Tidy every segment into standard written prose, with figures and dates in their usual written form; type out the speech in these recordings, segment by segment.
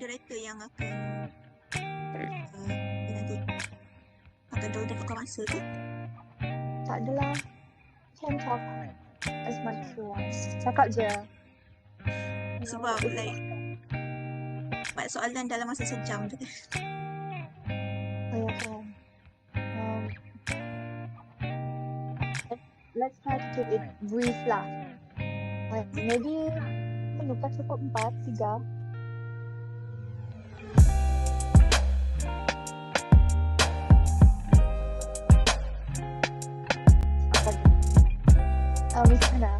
moderator yang akan nanti akan draw masa tu? Tak adalah. Can talk as much as you want. Cakap je. Sebab like buat soalan dalam masa sejam tu kan. Oh ya kan. Let's try to keep it brief lah. Maybe menukar cukup 4, 3. Miss Hana.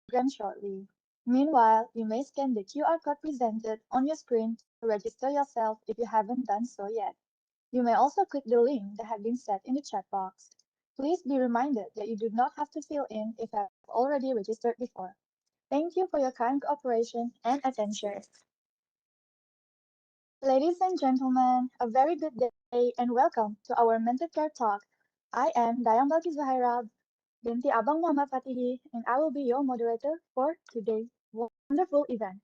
program shortly. Meanwhile, you may scan the QR code presented on your screen to register yourself if you haven't done so yet. You may also click the link that has been set in the chat box. Please be reminded that you do not have to fill in if you have already registered before. Thank you for your kind cooperation and attention. Ladies and gentlemen, a very good day and welcome to our Mental Care Talk. I am Dayang Balki Zuhaira binti Abang Muhammad Fatihi, and I will be your moderator for today's wonderful event.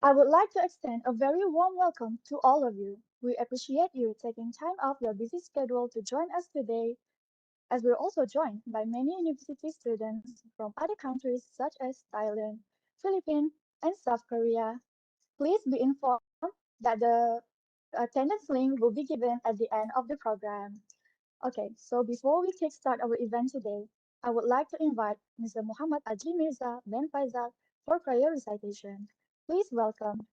I would like to extend a very warm welcome to all of you. We appreciate you taking time off your busy schedule to join us today, as we're also joined by many university students from other countries such as Thailand, Philippines, and South Korea. Please be informed that the attendance link will be given at the end of the program. Okay, so before we kickstart our event today, I would like to invite Mr. Muhammad Ajli Mirza Ben Faisal for prayer recitation. Please welcome.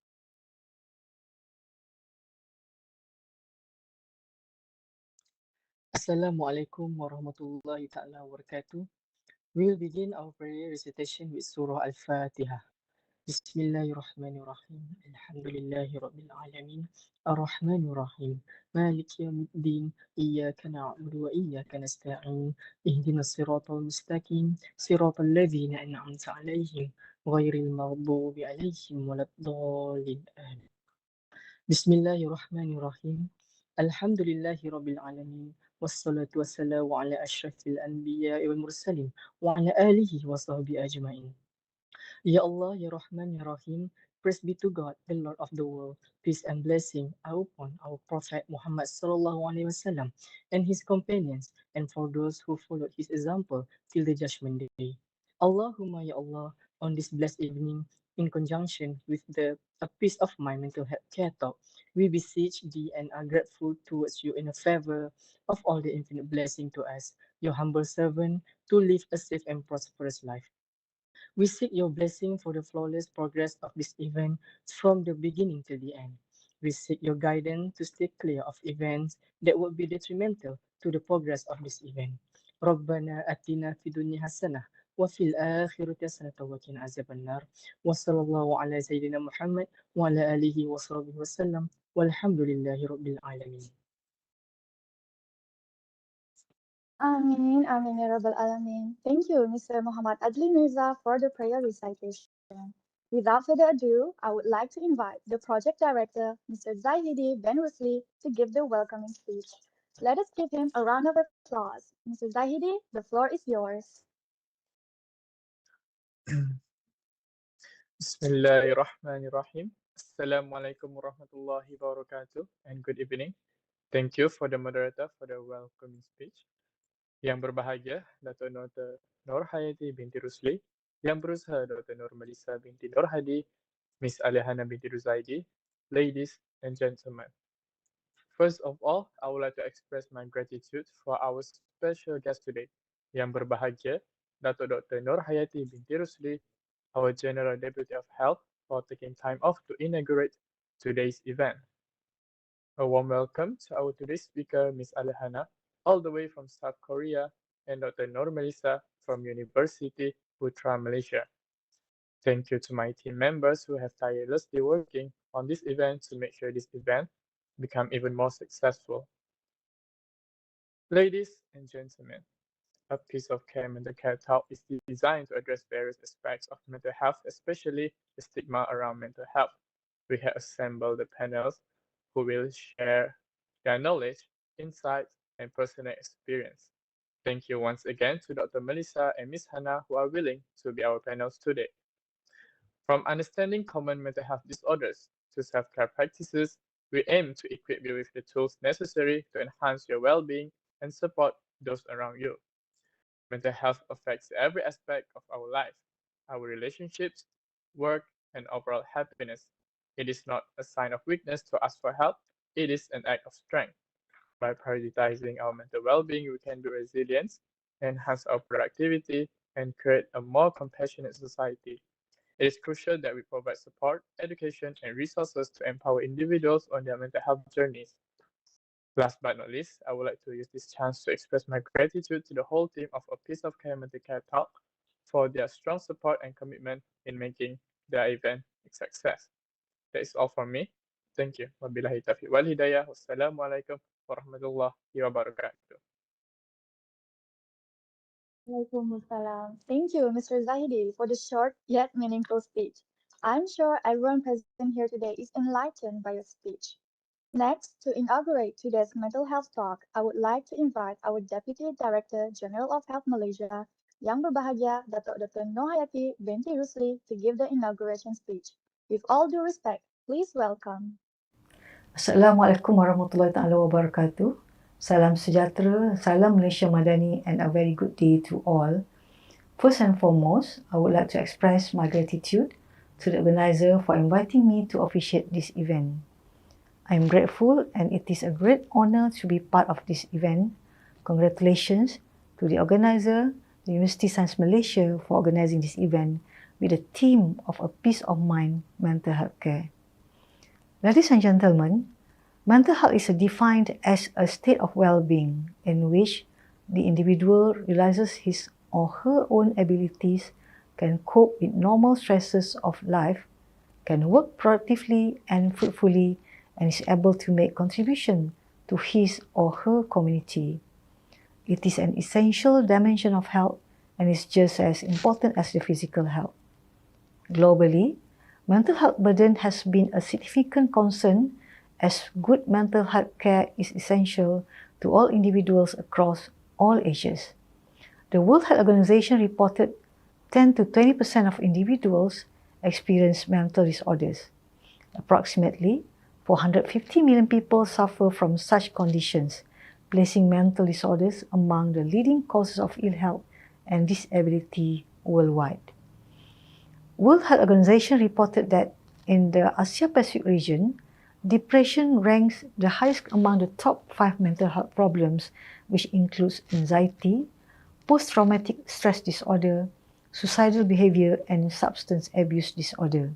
Assalamualaikum warahmatullahi ta'ala wabarakatuh. We will begin our prayer recitation with Surah Al-Fatiha. Bismillahirrahmanirrahim. Alhamdulillahi Rabbil Alamin. Ar-Rahmanirrahim. Malik Yawmiddin. Iyaka na'budu wa iyaka nasta'in. Ihdinas siratal mustaqim. Siratal ladzina an'amta 'alaihim. Ghairil maghdubi 'alaihim waladdallin. Amin. Bismillahirrahmanirrahim. Alhamdulillahi Rabbil Alamin. Wassalatu wassalamu ala ashrafil anbiya wal mursalin wa ala alihi wa sahbihi ajma'in. Ya Allah, Ya Rahman, Ya Rahim, praise be to God, the Lord of the world. Peace and blessing are upon our Prophet Muhammad sallallahu alaihi wasallam and his companions, and for those who followed his example till the judgment day. Allahumma Ya Allah, on this blessed evening, in conjunction with a peace of mind mental health care talk, we beseech thee and are grateful towards you in a favor of all the infinite blessing to us, your humble servant, to live a safe and prosperous life. We seek your blessing for the flawless progress of this event from the beginning to the end. We seek your guidance to stay clear of events that would be detrimental to the progress of this event. ربنا آتنا في الدنيا حسنة وفي الآخرة حسنة وقنا عذاب النار وصلى الله على سيدنا محمد وعلى آله وصحبه وسلم والحمد لله رب العالمين. Amin, Amin, Ya Rabbal Alamin. Thank you, Mr. Muhammad Adli Mirza, for the prayer recitation. Without further ado, I would like to invite the project director, Mr. Zahidi Ben Rusli, to give the welcoming speech. Let us give him a round of applause. Mr. Zahidi, the floor is yours. Bismillahirrahmanirrahim. Assalamualaikum warahmatullahi wabarakatuh and good evening. Thank you for the moderator for the welcoming speech. Yang berbahagia, Dato' Nur Hayati binti Rusli, Yang berusaha Dr. Nur Melisa binti Nur Hadi, Miss Alehana binti Ruzaidi, ladies and gentlemen. First of all, I would like to express my gratitude for our special guest today. Yang berbahagia, Dato' Dr. Nur Hayati binti Rusli, our General Deputy of Health, for taking time off to inaugurate today's event. A warm welcome to our today's speaker, Ms. Alehana, all the way from South Korea, and Dr. Nur Melisa from University Putra, Malaysia. Thank you to my team members who have tirelessly working on this event to make sure this event become even more successful. Ladies and gentlemen, a piece of care mental care talk is designed to address various aspects of mental health, especially the stigma around mental health. We have assembled the panels who will share their knowledge, insights, and personal experience. Thank you once again to Dr. Melissa and Ms. Hannah who are willing to be our panels today. From understanding common mental health disorders to self-care practices, we aim to equip you with the tools necessary to enhance your well-being and support those around you. Mental health affects every aspect of our life, our relationships, work, and overall happiness. It is not a sign of weakness to ask for help, it is an act of strength. By prioritizing our mental well-being, we can build resilience, enhance our productivity, and create a more compassionate society. It is crucial that we provide support, education, and resources to empower individuals on their mental health journeys. Last but not least, I would like to use this chance to express my gratitude to the whole team of A Piece of Care Mental Care Talk for their strong support and commitment in making the event a success. That is all from me. Thank you. Wabillahi taufiq wal hidayah. Wassalamualaikum warahmatullahi wabarakatuh. Waalaikumsalam. Thank you, Mr. Zahidi, for the short yet meaningful speech. I'm sure everyone present here today is enlightened by your speech. Next, to inaugurate today's mental health talk, I would like to invite our Deputy Director General of Health Malaysia, Yang Berbahagia Datuk Dr. Nohayati binti Rusli, to give the inauguration speech. With all due respect, please welcome. Assalamualaikum warahmatullahi taala wabarakatuh. Salam sejahtera, salam Malaysia Madani, and a very good day to all. First and foremost, I would like to express my gratitude to the organizer for inviting me to officiate this event. I am grateful, and it is a great honor to be part of this event. Congratulations to the organizer, the University Science Malaysia, for organizing this event with the theme of a peace of mind mental health care. Ladies and gentlemen, mental health is defined as a state of well-being in which the individual realizes his or her own abilities, can cope with normal stresses of life, can work productively and fruitfully, and is able to make contribution to his or her community. It is an essential dimension of health and is just as important as the physical health. Globally, mental health burden has been a significant concern as good mental health care is essential to all individuals across all ages. The World Health Organization reported 10 to 20% of individuals experience mental disorders. Approximately 450 million people suffer from such conditions, placing mental disorders among the leading causes of ill health and disability worldwide. World Health Organization reported that in the Asia-Pacific region, depression ranks the highest among the top 5 mental health problems, which includes anxiety, post-traumatic stress disorder, suicidal behavior, and substance abuse disorder.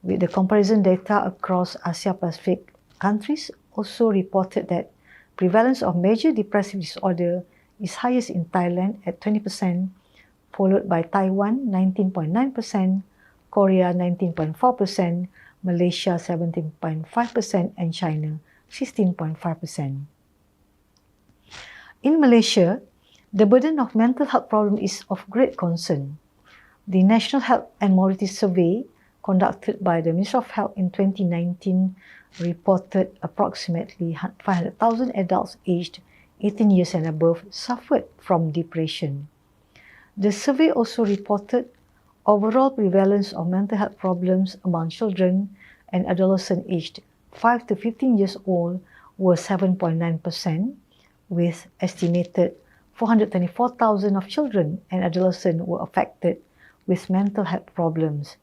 With the comparison data across Asia-Pacific countries also reported that prevalence of major depressive disorder is highest in Thailand at 20%, followed by Taiwan 19.9%, Korea 19.4%, Malaysia 17.5%, and China 16.5%. In Malaysia, the burden of mental health problem is of great concern. The National Health and Mortality Survey conducted by the Ministry of Health in 2019 reported approximately 500,000 adults aged 18 years and above suffered from depression. The survey also reported overall prevalence of mental health problems among children and adolescents aged 5 to 15 years old were 7.9%, with estimated 424,000 of children and adolescents were affected with mental health problems.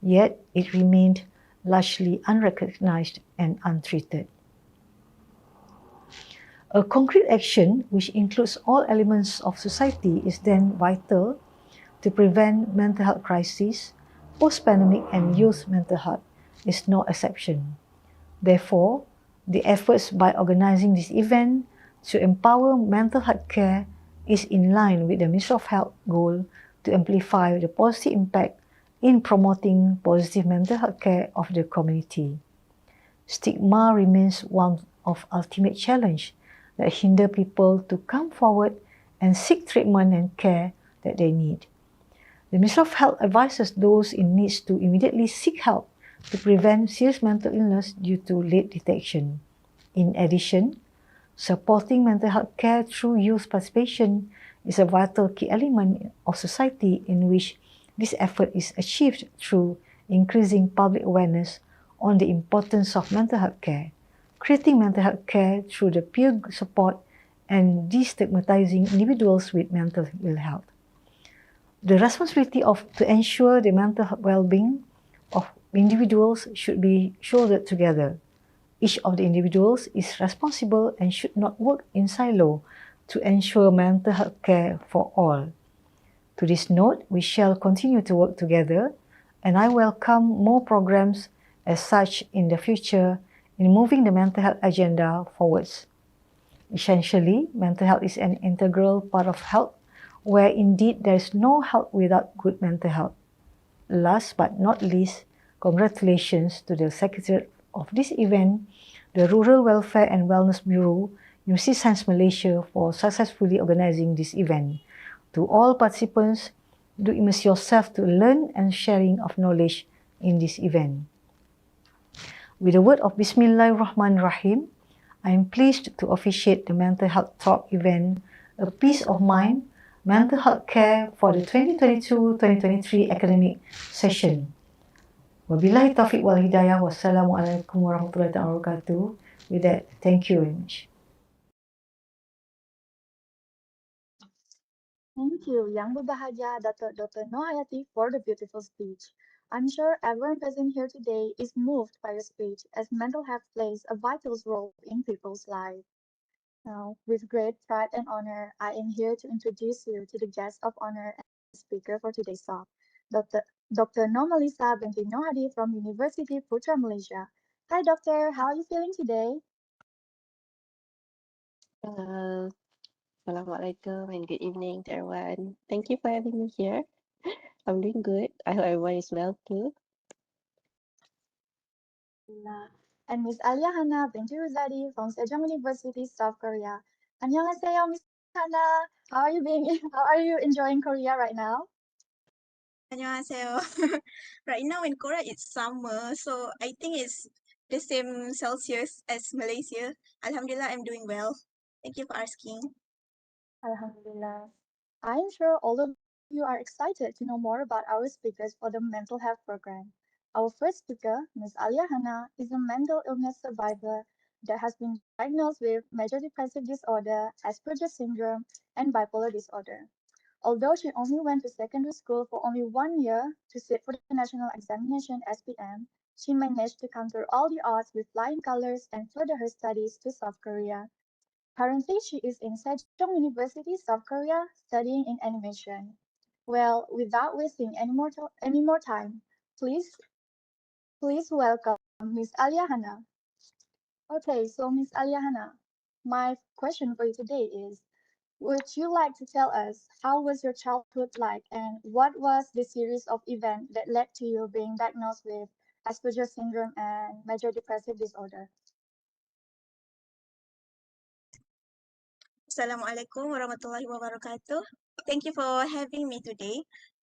Yet it remained largely unrecognized and untreated. A concrete action which includes all elements of society is then vital to prevent mental health crises. Post-pandemic and youth mental health is no exception. Therefore, the efforts by organizing this event to empower mental health care is in line with the Ministry of Health goal to amplify the positive impact in promoting positive mental health care of the community. Stigma remains one of ultimate challenge that hinder people to come forward and seek treatment and care that they need. The Ministry of Health advises those in need to immediately seek help to prevent serious mental illness due to late detection. In addition, supporting mental health care through youth participation is a vital key element of society in which this effort is achieved through increasing public awareness on the importance of mental health care, creating mental health care through the peer support, and destigmatizing individuals with mental ill health. The responsibility to ensure the mental well-being of individuals should be shouldered together. Each of the individuals is responsible and should not work in silo to ensure mental health care for all. To this note, we shall continue to work together, and I welcome more programs as such in the future in moving the mental health agenda forwards. Essentially, mental health is an integral part of health where indeed there is no health without good mental health. Last but not least, congratulations to the Secretary of this event, the Rural Welfare and Wellness Bureau, University of Science Malaysia for successfully organizing this event. To all participants, do immerse yourself to learn and sharing of knowledge in this event. With the word of Bismillahirrahmanirrahim, I am pleased to officiate the Mental Health Talk event, A Peace of Mind, Mental Health Care for the 2022-2023 academic session. Wabillahi taufiq wal hidayah. Wassalamualaikum warahmatullahi wabarakatuh. With that, thank you very much. Thank you, Yang Berbahagia Dr. Nohayati, for the beautiful speech. I'm sure everyone present here today is moved by your speech, as mental health plays a vital role in people's lives. Now, with great pride and honor, I am here to introduce you to the guest of honor and speaker for today's talk, Dr. Nomalisa binti Nohadi from University Putra Malaysia. Hi, Doctor. How are you feeling today? Assalamualaikum and good evening to everyone. Thank you for having me here. I'm doing good. I hope everyone is well too. And Miss Alia Hana binti Ruzadi from Sejong University, South Korea. 안녕하세요, Miss Hana. How are you How are you enjoying Korea right now? 안녕하세요. Right now in Korea it's summer, so I think it's the same Celsius as Malaysia. Alhamdulillah, I'm doing well. Thank you for asking. Alhamdulillah. I'm sure all of you are excited to know more about our speakers for the mental health program. Our first speaker, Ms. Alia Hana, is a mental illness survivor that has been diagnosed with major depressive disorder, Asperger's syndrome, and bipolar disorder. Although she only went to secondary school for only 1 year to sit for the national examination SPM, she managed to counter all the odds with flying colors and further her studies to South Korea. Currently, she is in Sejong University, South Korea, studying in animation. Well, without wasting any more time, please welcome Miss Alia Hana. Okay, so Miss Alia Hana, my question for you today is, would you like to tell us how was your childhood like and what was the series of events that led to you being diagnosed with Asperger's syndrome and major depressive disorder? Assalamualaikum warahmatullahi wabarakatuh. Thank you for having me today.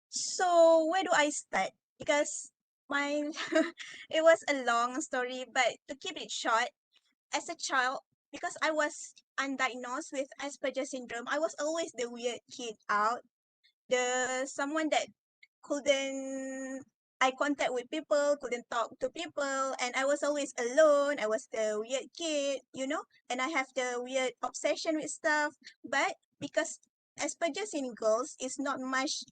So where do I start? Because my it was a long story, but to keep it short, as a child, because I was undiagnosed with Asperger's syndrome, I was always the weird kid out, the someone that couldn't eye contact with people, couldn't talk to people, and I was always alone. I was the weird kid, and I have the weird obsession with stuff. But because Asperger's in girls is not much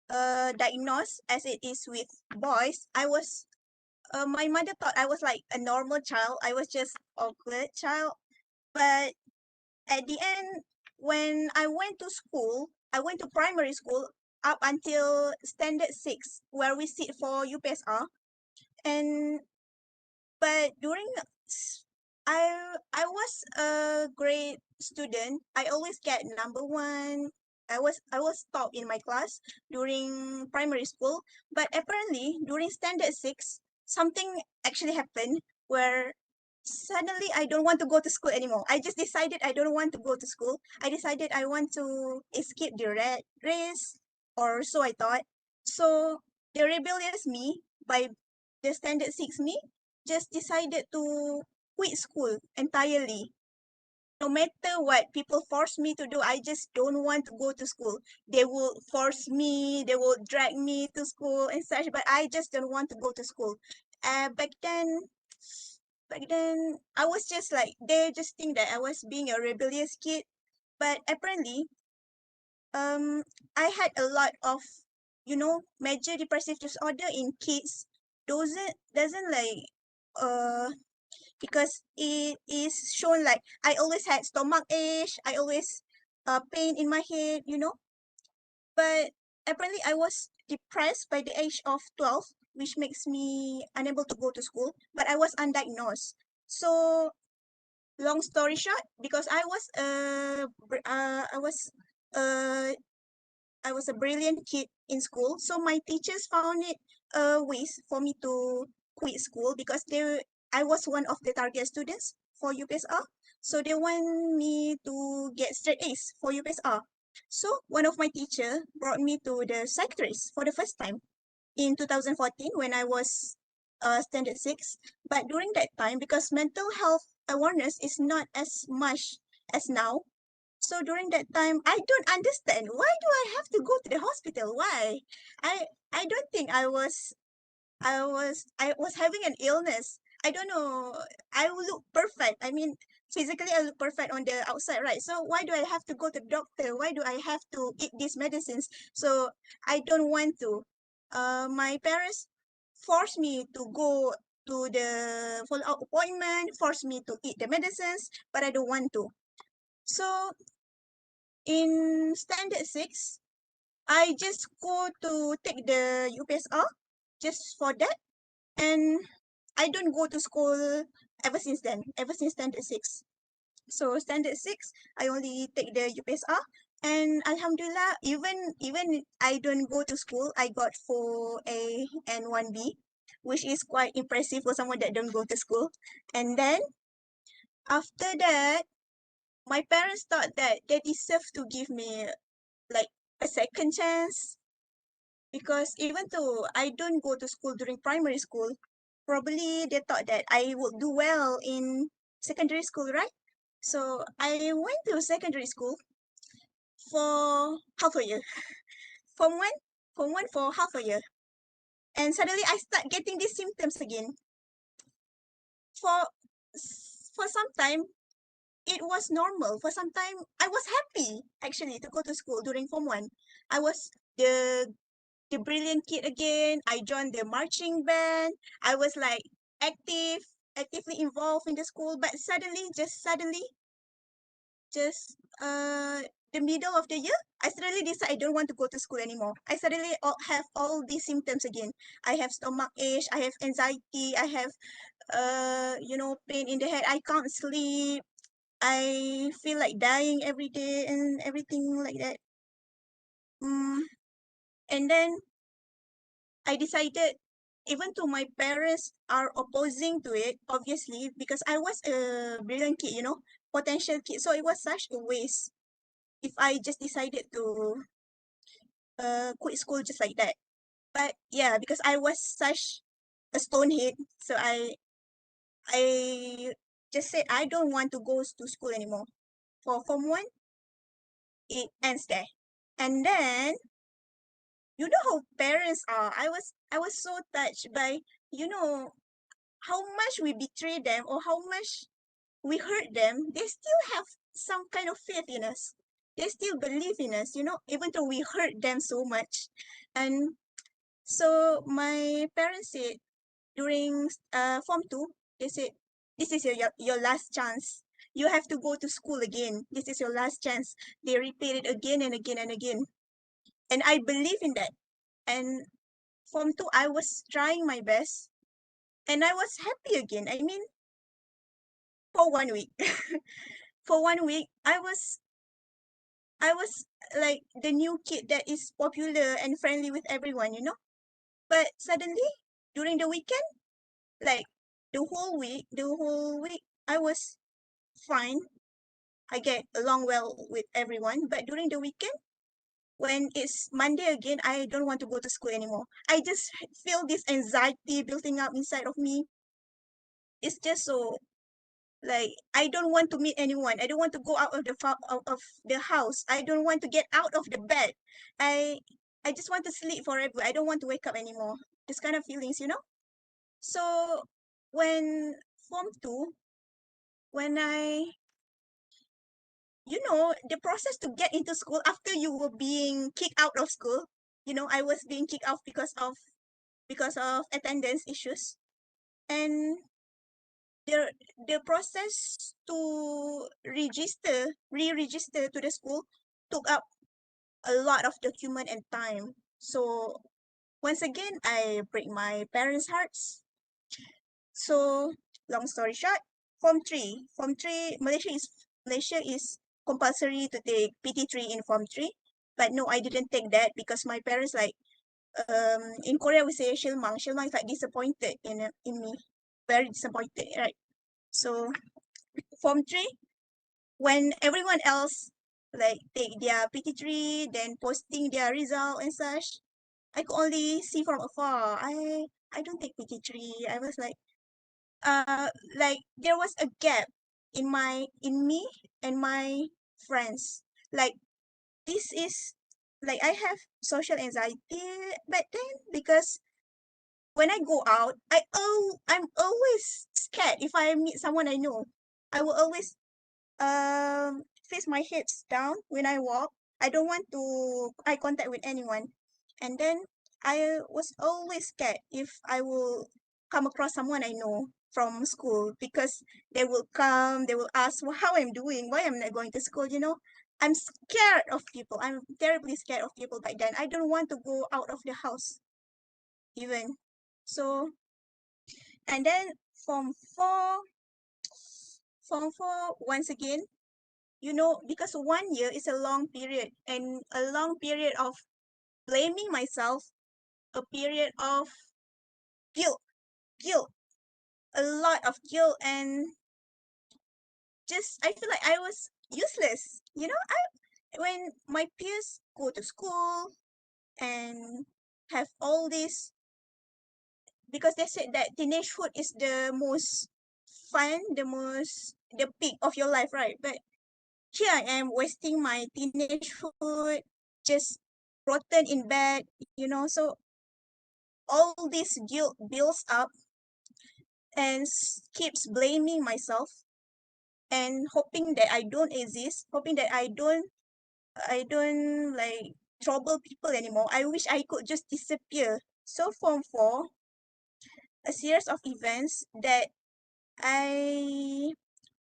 diagnosed as it is with boys, my mother thought I was like a normal child. I was just awkward child. But at the end, when I went to school, I went to primary school up until standard 6, where we sit for UPSR. And but during I was a great student. I always get number one. I was top in my class during primary school. But apparently during standard 6, something actually happened where suddenly I don't want to go to school anymore. I just decided I don't want to go to school. I decided I want to escape the rat race, or so I thought. So the rebellious me, by the standard 6 me, just decided to quit school entirely. No matter what people force me to do, I just don't want to go to school. They will force me, they will drag me to school and such, but I just don't want to go to school. Back then I was just like, they just think that I was being a rebellious kid. But apparently, I had a lot of, major depressive disorder in kids. Doesn't like, because it is shown like I always had stomach ache, I always pain in my head. But apparently I was depressed by the age of 12, which makes me unable to go to school, but I was undiagnosed. So long story short, because I was I was a brilliant kid in school. So my teachers found it ways for me to quit school because I was one of the target students for UPSR. So they want me to get straight A's for UPSR. So one of my teacher brought me to the psychiatrist for the first time in 2014 when I was standard 6. But during that time, because mental health awareness is not as much as now, so during that time, I don't understand why do I have to go to the hospital? Why? I I don't think I was having an illness. I don't know. I will look perfect. I mean, physically I look perfect on the outside, right? So why do I have to go to the doctor? Why do I have to eat these medicines? So I don't want to. My parents forced me to go to the follow-up appointment, forced me to eat the medicines, but I don't want to. So in standard 6, I just go to take the UPSR just for that. And I don't go to school ever since then, ever since standard 6. So standard 6, I only take the UPSR. And Alhamdulillah, even I don't go to school, I got 4A and 1B, which is quite impressive for someone that don't go to school. And then after that, my parents thought that they deserve to give me like a second chance because even though I don't go to school during primary school, probably they thought that I would do well in secondary school, right? So I went to secondary school for half a year. Form one, form one for half a year. And suddenly I start getting these symptoms again. For for some time, it was normal. For some time, I was happy actually to go to school during form one. I was the brilliant kid again. I joined the marching band. I was like actively involved in the school. But suddenly, just the middle of the year, I suddenly decide I don't want to go to school anymore. I suddenly have all these symptoms again. I have stomach ache. I have anxiety. I have pain in the head. I can't sleep. I feel like dying every day and everything like that. And then I decided, even though my parents are opposing to it, obviously, because I was a brilliant kid, potential kid. So it was such a waste if I just decided to quit school just like that. But yeah, because I was such a stonehead, so I just said I don't want to go to school anymore. For Form 1, it ends there. And then you know how parents are. I was so touched by, you know, how much we betray them or how much we hurt them, they still have some kind of faith in us. They still believe in us, even though we hurt them so much. And so my parents said during Form 2, they said, this is your last chance. You have to go to school again. This is your last chance. They repeat it again and again and again. And I believe in that. And Form 2, I was trying my best. And I was happy again. I mean, for 1 week. For 1 week, I was like the new kid that is popular and friendly with everyone. But suddenly, during the weekend, like the whole week, I was fine. I get along well with everyone. But during the weekend, when it's Monday again, I don't want to go to school anymore. I just feel this anxiety building up inside of me. It's just so like I don't want to meet anyone. I don't want to go out of the house. I don't want to get out of the bed. I just want to sleep forever. I don't want to wake up anymore. This kind of feelings. So when Form 2, when the process to get into school after you were being kicked out of school, I was being kicked out because of attendance issues. And the process to re-register to the school took up a lot of document and time. So once again, I break my parents' hearts. So long story short, Form 3, Malaysia is compulsory to take PT3 in Form 3. But no, I didn't take that because my parents like in Korea we say shilmang. Shilmang is like disappointed in me, very disappointed, right? So Form 3, when everyone else like take their PT3, then posting their result and such, I could only see from afar. I don't take PT3. I was like there was a gap in me and my friends. Like this is like I have social anxiety back then because when I go out, I'm always scared if I meet someone I know. I will always face my hips down when I walk. I don't want to eye contact with anyone. And then I was always scared if I will come across someone I know from school because they will come, they will ask how I'm doing, why I'm not going to school, you know. I'm scared of people. I'm terribly scared of people back then. I don't want to go out of the house even. So, and then Form 4, Form 4, once again, you know, because 1 year is a long period and a long period of blaming myself, a period of guilt, guilt, a lot of guilt, and just I feel like I was useless. You know, when my peers go to school and have all this, because they said that teenagehood is the most fun, the peak of your life, right? But here I am wasting my teenagehood, just rotten in bed, you know. So all this guilt builds up and keeps blaming myself and hoping that I don't exist, hoping that I don't like trouble people anymore. I wish I could just disappear. So Form 4, a series of events that I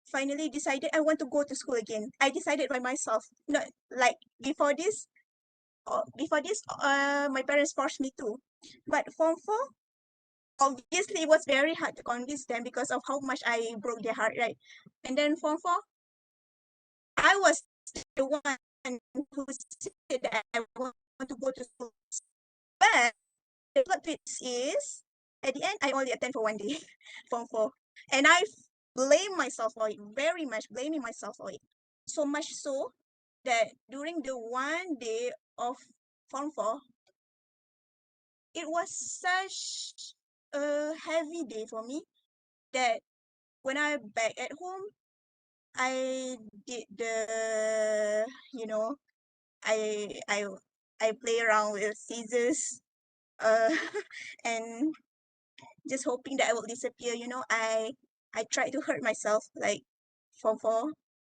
finally decided I want to go to school again. I decided by myself. Not like before this, my parents forced me to. But Form 4, obviously, it was very hard to convince them because of how much I broke their heart, right? And then Form 4, I was the one who said that I want to go to school. But the plot twist is, at the end, I only attend for 1 day, Form 4. And I blame myself for it, very much blaming myself for it. So much so that during the 1 day of Form 4, it was such a heavy day for me that when I back at home, I did you know, I I I play around with scissors, uh, and just hoping that I will disappear. You know, I tried to hurt myself like for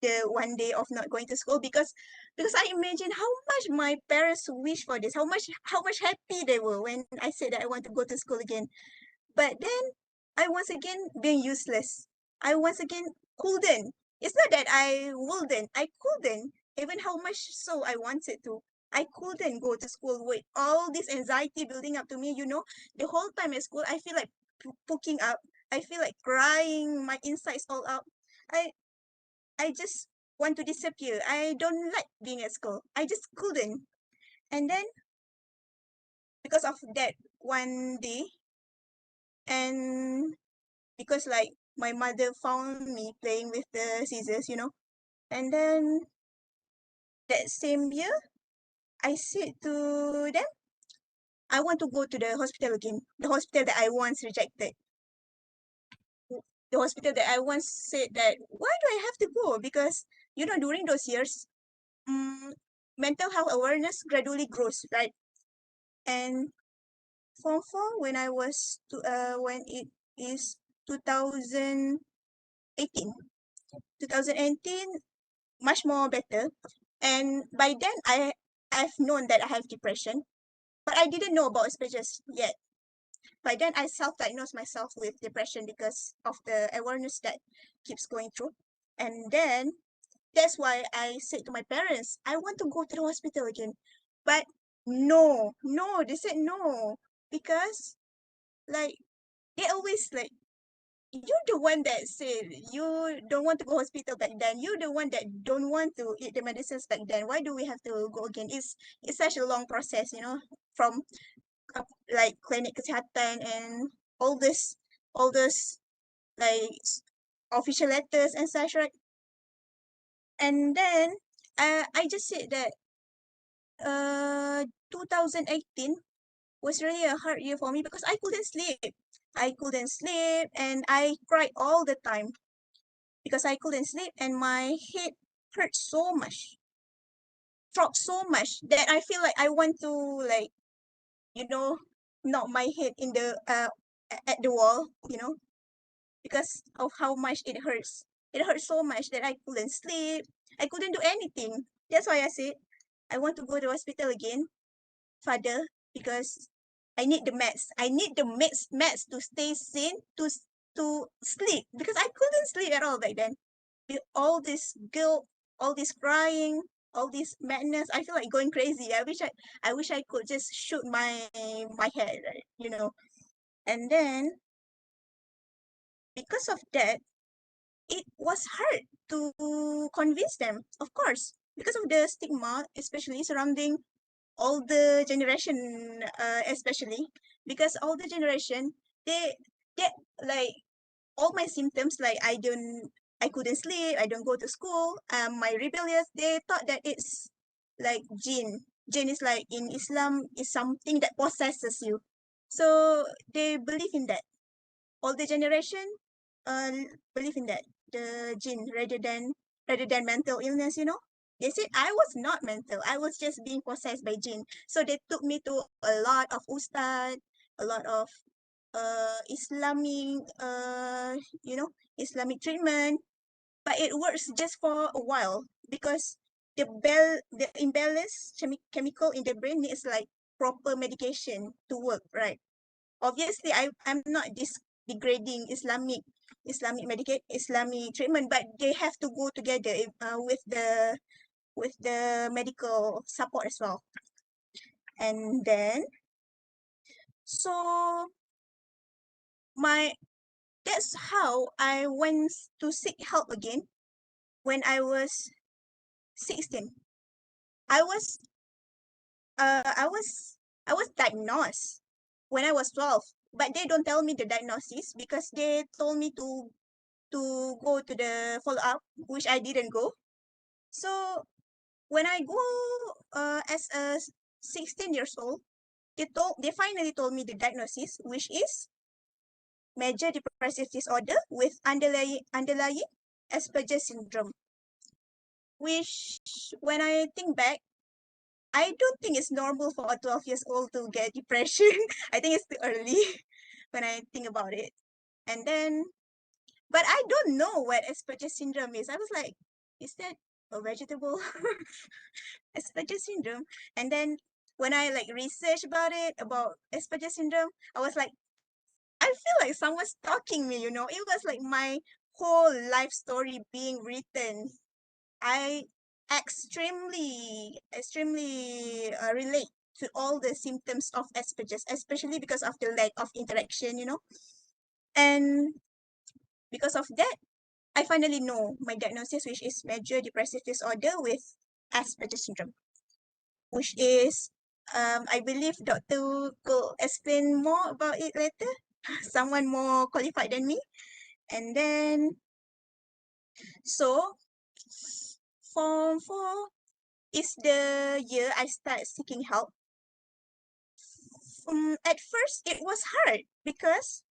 the 1 day of not going to school because I imagine how much my parents wish for this, how much happy they were when I said that I want to go to school again. But then I once again being useless. I once again couldn't. It's not that I wouldn't. I couldn't. Even how much so I wanted to. I couldn't go to school with all this anxiety building up to me. You know, the whole time at school, I feel like poking up. I feel like crying. My insides all out. I I just want to disappear. I don't like being at school. I just couldn't. And then because of that 1 day, and because like my mother found me playing with the scissors, you know. And then that same year, I said to them, I want to go to the hospital again. The hospital that I once rejected. The hospital that I once said that, why do I have to go? Because, you know, during those years, um, mental health awareness gradually grows, right? And Form 4, when it is 2018, 2018, much more better. And by then I've known that I have depression, but I didn't know about stages yet. By then I self-diagnosed myself with depression because of the awareness that keeps going through. And then that's why I said to my parents, I want to go to the hospital again. But no, they said no. Because like they always like you're the one that said you don't want to go hospital back then. You're the one that don't want to eat the medicines back then. Why do we have to go again? It's such a long process, from like clinic kesehatan and all this like official letters and such, right? And then I just said that 2018 was really a hard year for me because I couldn't sleep. I couldn't sleep and I cried all the time because I couldn't sleep and my head hurt so much, throbbed so much that I feel like I want to like, you know, knock my head in the at the wall, because of how much it hurts. It hurt so much that I couldn't sleep. I couldn't do anything. That's why I said I want to go to hospital again, father, because I need the meds. I need the meds to stay sane, to sleep because I couldn't sleep at all back then. With all this guilt, all this crying, all this madness, I feel like going crazy. I wish I could just shoot my head, right? And then because of that, it was hard to convince them, of course, because of the stigma, especially surrounding older generation, especially because older generation, they like all my symptoms, like I couldn't sleep, I don't go to school, my rebellious, they thought that it's like jinn. Jinn is like in Islam is something that possesses you, so they believe in that. Older generation uh believe in that, the jinn, rather than mental illness. They said I was not mental, I was just being possessed by jinn. So they took me to a lot of ustad, a lot of Islamic Islamic treatment, but it works just for a while because the imbalance chemical in the brain needs like proper medication to work, right? Obviously I'm not degrading Islamic treatment, but they have to go together with the medical support as well. And then so my that's how I went to seek help again when I was 16. I was I was diagnosed when I was 12, but they don't tell me the diagnosis because they told me to go to the follow up, which I didn't go. So when I go as a 16 years old, they finally told me the diagnosis, which is major depressive disorder with underlying Asperger syndrome. Which, when I think back, I don't think it's normal for a 12 years old to get depression. I think it's too early when I think about it. And then, but I don't know what Asperger syndrome is. I was like, is that a vegetable? Asperger syndrome. And then when I like research about Asperger syndrome, I was like, I feel like someone's stalking me. It was like my whole life story being written. I extremely relate to all the symptoms of Asperger's, especially because of the lack of interaction. And because of that, I finally know my diagnosis, which is major depressive disorder with Asperger syndrome, which is, I believe doctor could explain more about it later, someone more qualified than me. And then, so Form 4 is the year I start seeking help. At first, it was hard because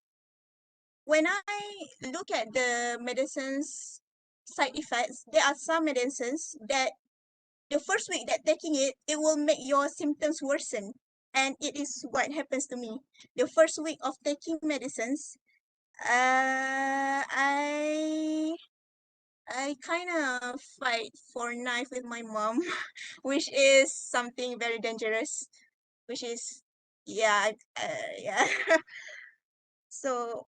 when I look at the medicines side effects, there are some medicines that the first week that taking it will make your symptoms worsen. And it is what happens to me. The first week of taking medicines, I kind of fight for knife with my mom, which is something very dangerous. Which is, yeah, yeah. So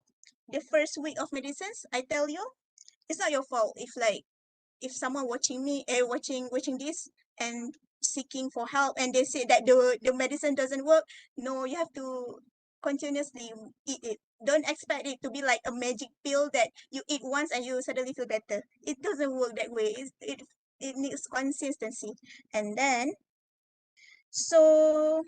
the first week of medicines, I tell you, it's not your fault if someone watching me, watching this and seeking for help, and they say that the medicine doesn't work. No, you have to. continuously eat it. Don't expect it to be like a magic pill that you eat once and you suddenly feel better. It doesn't work that way. It needs consistency. And then, so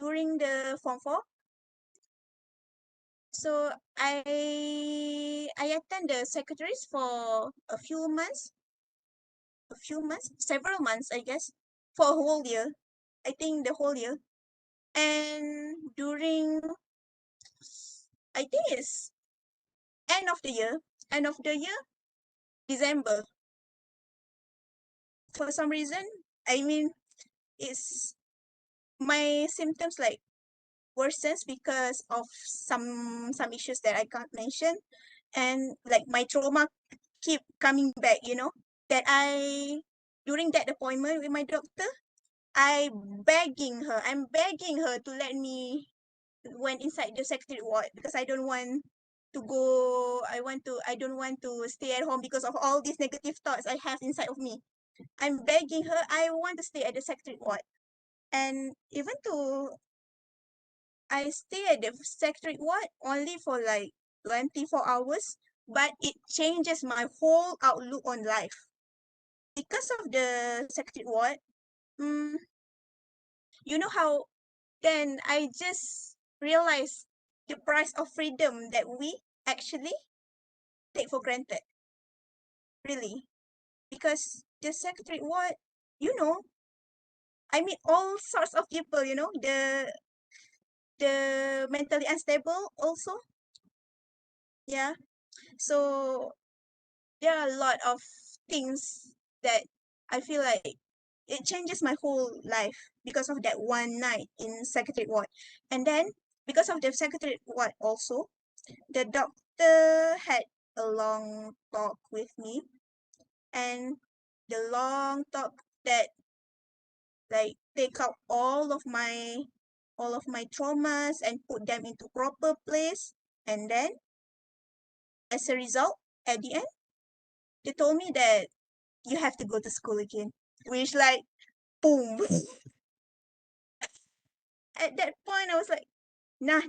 during the Form 4, so I attend the secretaries for several months, I guess, for a whole year. I think the whole year. And during, I think it's end of the year, December. For some reason, I mean, it's my symptoms like worsens because of some issues that I can't mention, and like my trauma keep coming back. That during that appointment with my doctor, I'm begging her to let me went inside the secretary ward because I don't want to go. I don't want to stay at home because of all these negative thoughts I have inside of me. I'm begging her, I want to stay at the secretary ward. And even though I stay at the secretary ward only for like 24 hours, but it changes my whole outlook on life. Because of the secretary ward, you know how then I just realized the price of freedom that we actually take for granted. Really. Because the secretary ward, you know, I meet all sorts of people, the mentally unstable also. Yeah. So there are a lot of things that I feel like it changes my whole life because of that one night in secretary ward. And then because of the secretary ward also, the doctor had a long talk with me, and the long talk that like take out all of my traumas and put them into proper place. And then as a result, at the end, they told me that you have to go to school again, which like boom. At that point I was like, nah,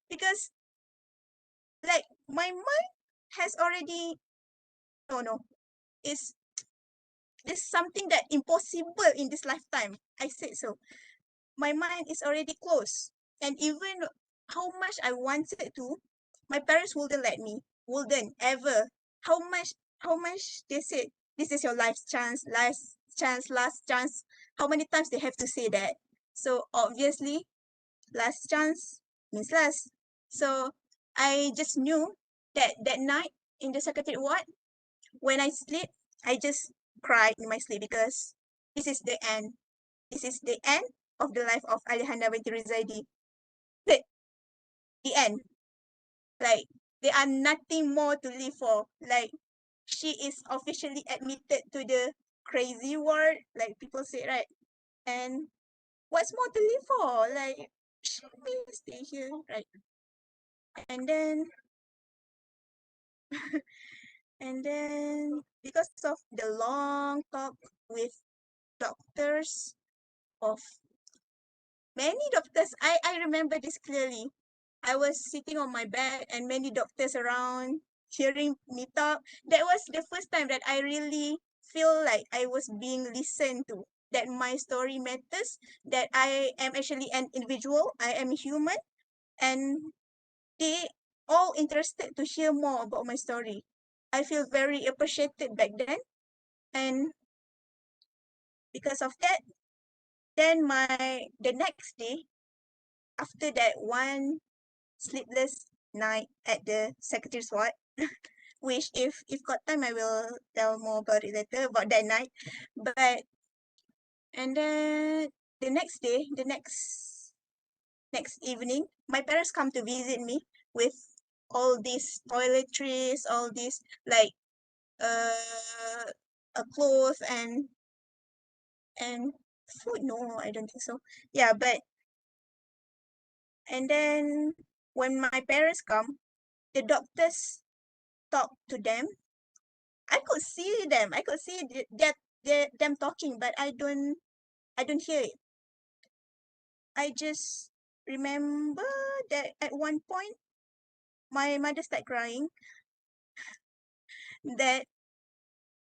because like my mind has already, no, it's something that impossible in this lifetime. I said so. My mind is already closed. And even how much I wanted to, my parents wouldn't let me. Wouldn't ever. How much they said, this is your last chance. How many times they have to say that? So obviously, last chance means last. So I just knew that that night in the secretary ward, when I sleep, I just cried in my sleep because this is the end. This is the end of the life of Alejandra Binti Rizaidi. The end. Like, there are nothing more to live for. Like, she is officially admitted to the crazy ward, like people say, right? And what's more to live for? Like, she may stay here, right? And then, and then because of the long talk with doctors of many doctors, I remember this clearly. I was sitting on my bed and many doctors around hearing me talk. That was the first time that I really feel like I was being listened to, that my story matters, that I am actually an individual, I am human, and they all interested to hear more about my story. I feel very appreciated back then. And because of that, then the next day, after that one sleepless night at the secretary's ward, which if got time I will tell more about it later about that night. But and then the next day, the next evening, my parents come to visit me with all these toiletries, all these like a clothes and food. No, I don't think so. Yeah, but and then when my parents come, the doctors talk to them. I could see them. I could see their them talking, but I don't hear it. I just remember that at one point my mother started crying. That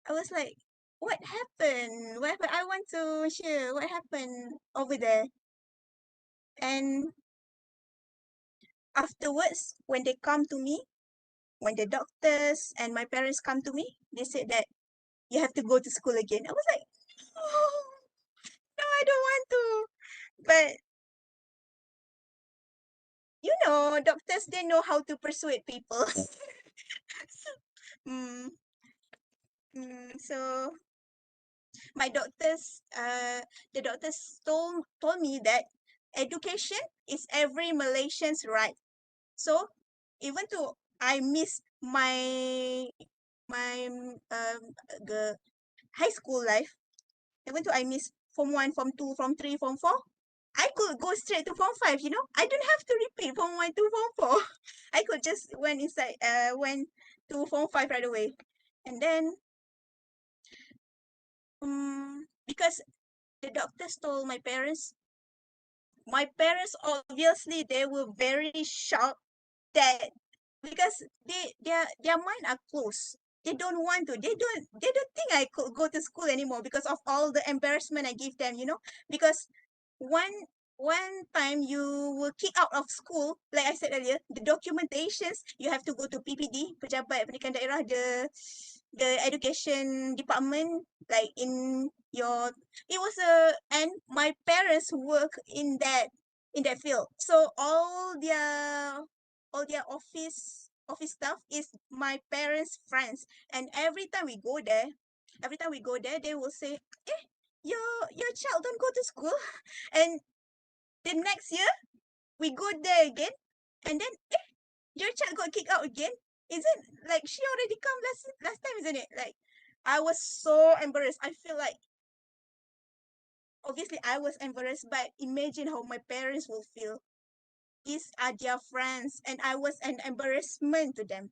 I was like, what happened? What happened? I want to hear what happened over there. And afterwards, when they come to me, when the doctors and my parents come to me, they said that you have to go to school again. I was like, oh, no, I don't want to. But doctors, they know how to persuade people. mm, so my doctors, the doctors told me that education is every Malaysian's right. So even though I miss my the high school life, even though I miss Form 1, Form 2, Form 3, Form 4, I could go straight to Form 5, I don't have to repeat Form 1 to Form 4. I could just went to Form 5 right away. And then because the doctors told my parents obviously they were very shocked that because their mind are closed. They don't want to. They don't think I could go to school anymore because of all the embarrassment I give them, because one one time you were kicked out of school, like I said earlier, the documentations you have to go to PPD, Pejabat Pendidikan Daerah, the education department, like in your it was and my parents work in that field, so all their office stuff is my parents' friends. And every time we go there, they will say, your child don't go to school. And the next year we go there again, and then your child got kicked out again. Is it like she already come last time, isn't it? Like I was so embarrassed. I feel like obviously I was embarrassed, but imagine how my parents will feel. These are their friends, and I was an embarrassment to them.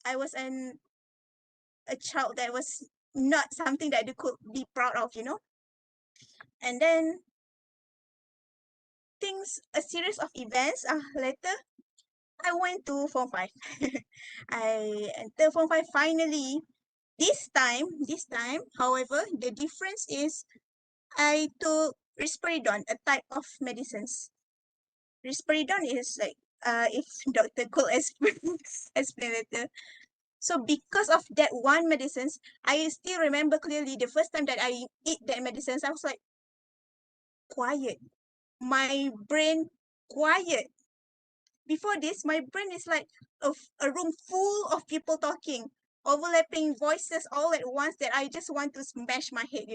I was a child that was not something that they could be proud of. And then a series of events later, I went to Form 5. I entered Form 5 finally. This time, however, the difference is I took risperidone, a type of medicines. Risperidone is like, if Dr. could explain later. So because of that one medicines, I still remember clearly the first time that I eat that medicines, I was like, quiet. My brain quiet. Before this, my brain is like a room full of people talking, overlapping voices all at once that I just want to smash my head.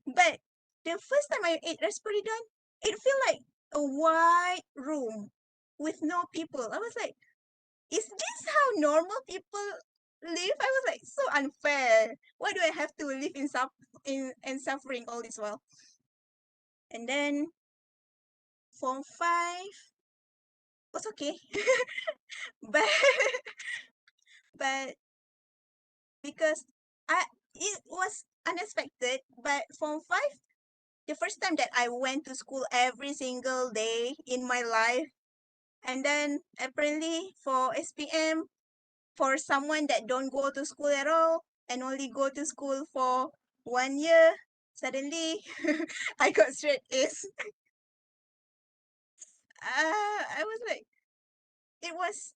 But the first time I ate risperidone, it felt like a wide room with no people. I was like, is this how normal people live? I was like, so unfair. Why do I have to live in suffering all this while? And then Form 5 was okay. but but because it was unexpected, but Form 5, the first time that I went to school every single day in my life. And then apparently for SPM, for someone that don't go to school at all and only go to school for 1 year, suddenly I got straight A's. I was like, it was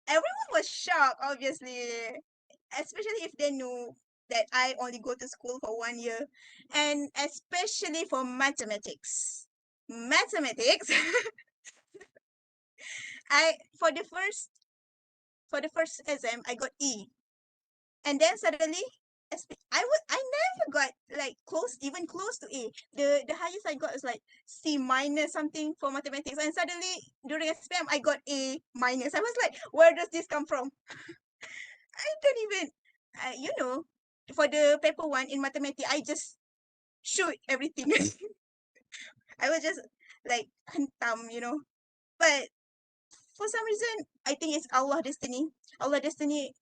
everyone was shocked, obviously, especially if they knew that I only go to school for 1 year, and especially for mathematics. Mathematics, I for the first exam I got E, and then suddenly I never got like even close to A. The highest I got is like C minus something for mathematics, and suddenly during SPM I got A minus. I was like, where does this come from? I don't even, for the paper one in mathematics, I just shoot everything. I was just like hentam. But for some reason, I think it's Allah destiny. Allah destiny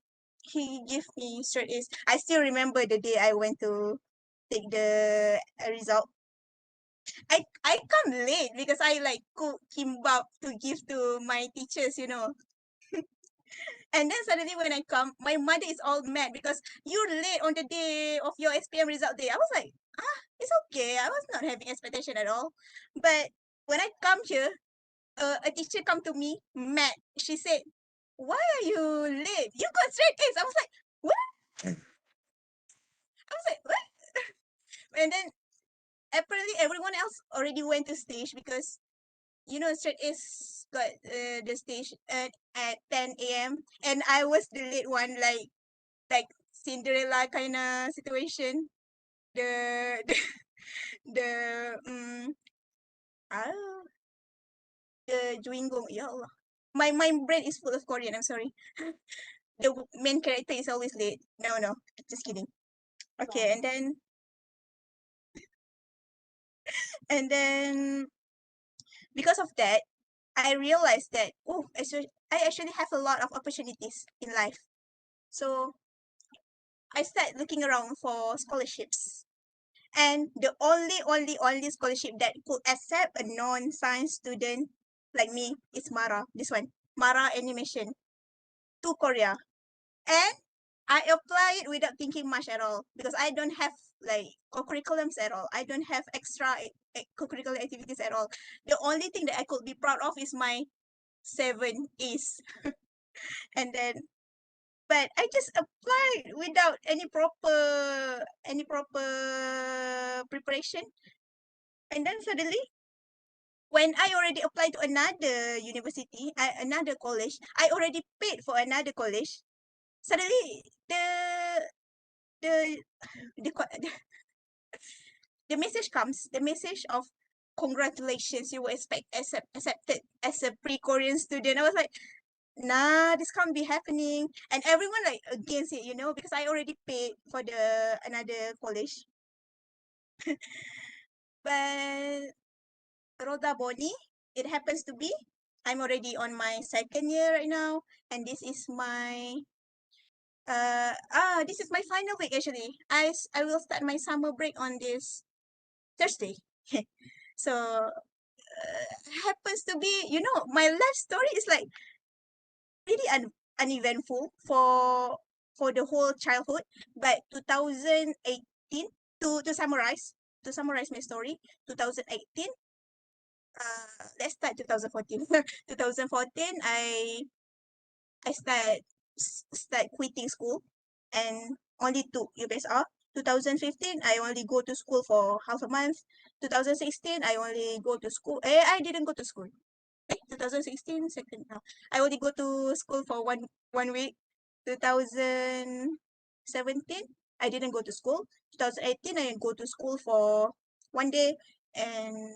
he give me straight A's. I still remember the day I went to take the result. I come late because I like cook kimbap to give to my teachers, you know. And then suddenly when I come, my mother is all mad because you're late on the day of your SPM result day. I was like, it's okay. I was not having expectation at all. But when I come here, a teacher come to me mad. She said, "Why are you late? You got straight A's." I was like, "What?" I was like, "What?" And then apparently everyone else already went to stage because you know straight A's got the stage at 10 a.m. and I was the late one, like Cinderella kind of situation. The the ah the Juingong. Ya Allah. My brain is full of Korean. I'm sorry. The main character is always late. No, just kidding. Okay, Wow. and then because of that, I realized that I actually have a lot of opportunities in life. So I started looking around for scholarships. And the only scholarship that could accept a non-science student like me is Mara. This one, Mara Animation to Korea. And I apply it without thinking much at all because I don't have like co-curriculums at all. I don't have extra co-curricular activities at all. The only thing that I could be proud of is my 7 A's. And then but I just applied without any proper preparation. And then suddenly when I already applied to another university, another college, I already paid for another college. Suddenly the the the message comes, the message of congratulations, you were accepted as a pre-Korean student. I was like, nah, this can't be happening. And everyone like against it, you know, because I already paid for the another college. But Roda Boni, it happens to be I'm already on my second year right now, and this is my final week actually. I will start my summer break on this Thursday. So happens to be, you know, my life story is like really uneventful for the whole childhood. But 2018 to summarize my story, 2018. Let's start 2014. 2014, I start quitting school and only took UPSR. 2015, I only go to school for half a month. 2016, I only go to school. I didn't go to school. 2016, second. No, I only go to school for one week. 2017, I didn't go to school. 2018, I go to school for one day, and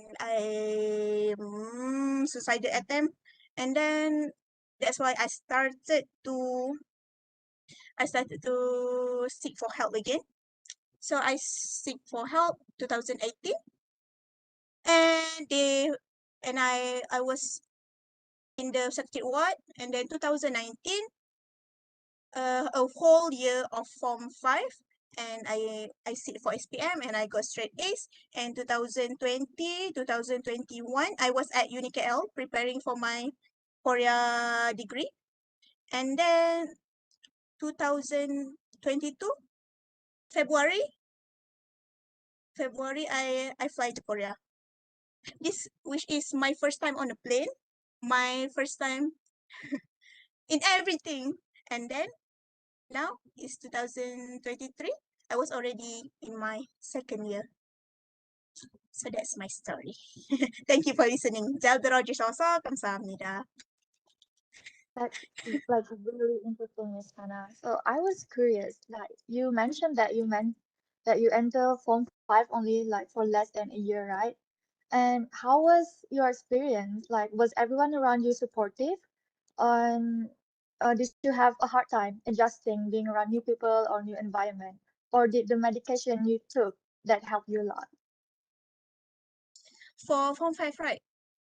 suicidal attempt, and then that's why I started to seek for help again. So I seek for help 2018, and I was in the substitute ward, and then 2019, a whole year of Form 5, and I sit for SPM and I got straight A's. And 2020, 2021, I was at UniKL preparing for my Korea degree. And then 2022, February, I fly to Korea. This which is my first time on a plane, my first time in everything. And then now is 2023. I was already in my second year. So that's my story. Thank you for listening. 잘 들어주셔서 감사합니다. That's like really interesting, Miss Hannah. So I was curious, like you mentioned that you enter Form 5 only like for less than a year, right? And how was your experience? Like, was everyone around you supportive? Um, did you have a hard time adjusting being around new people or new environment? Or did the medication you took that help you a lot? For Form 5, right?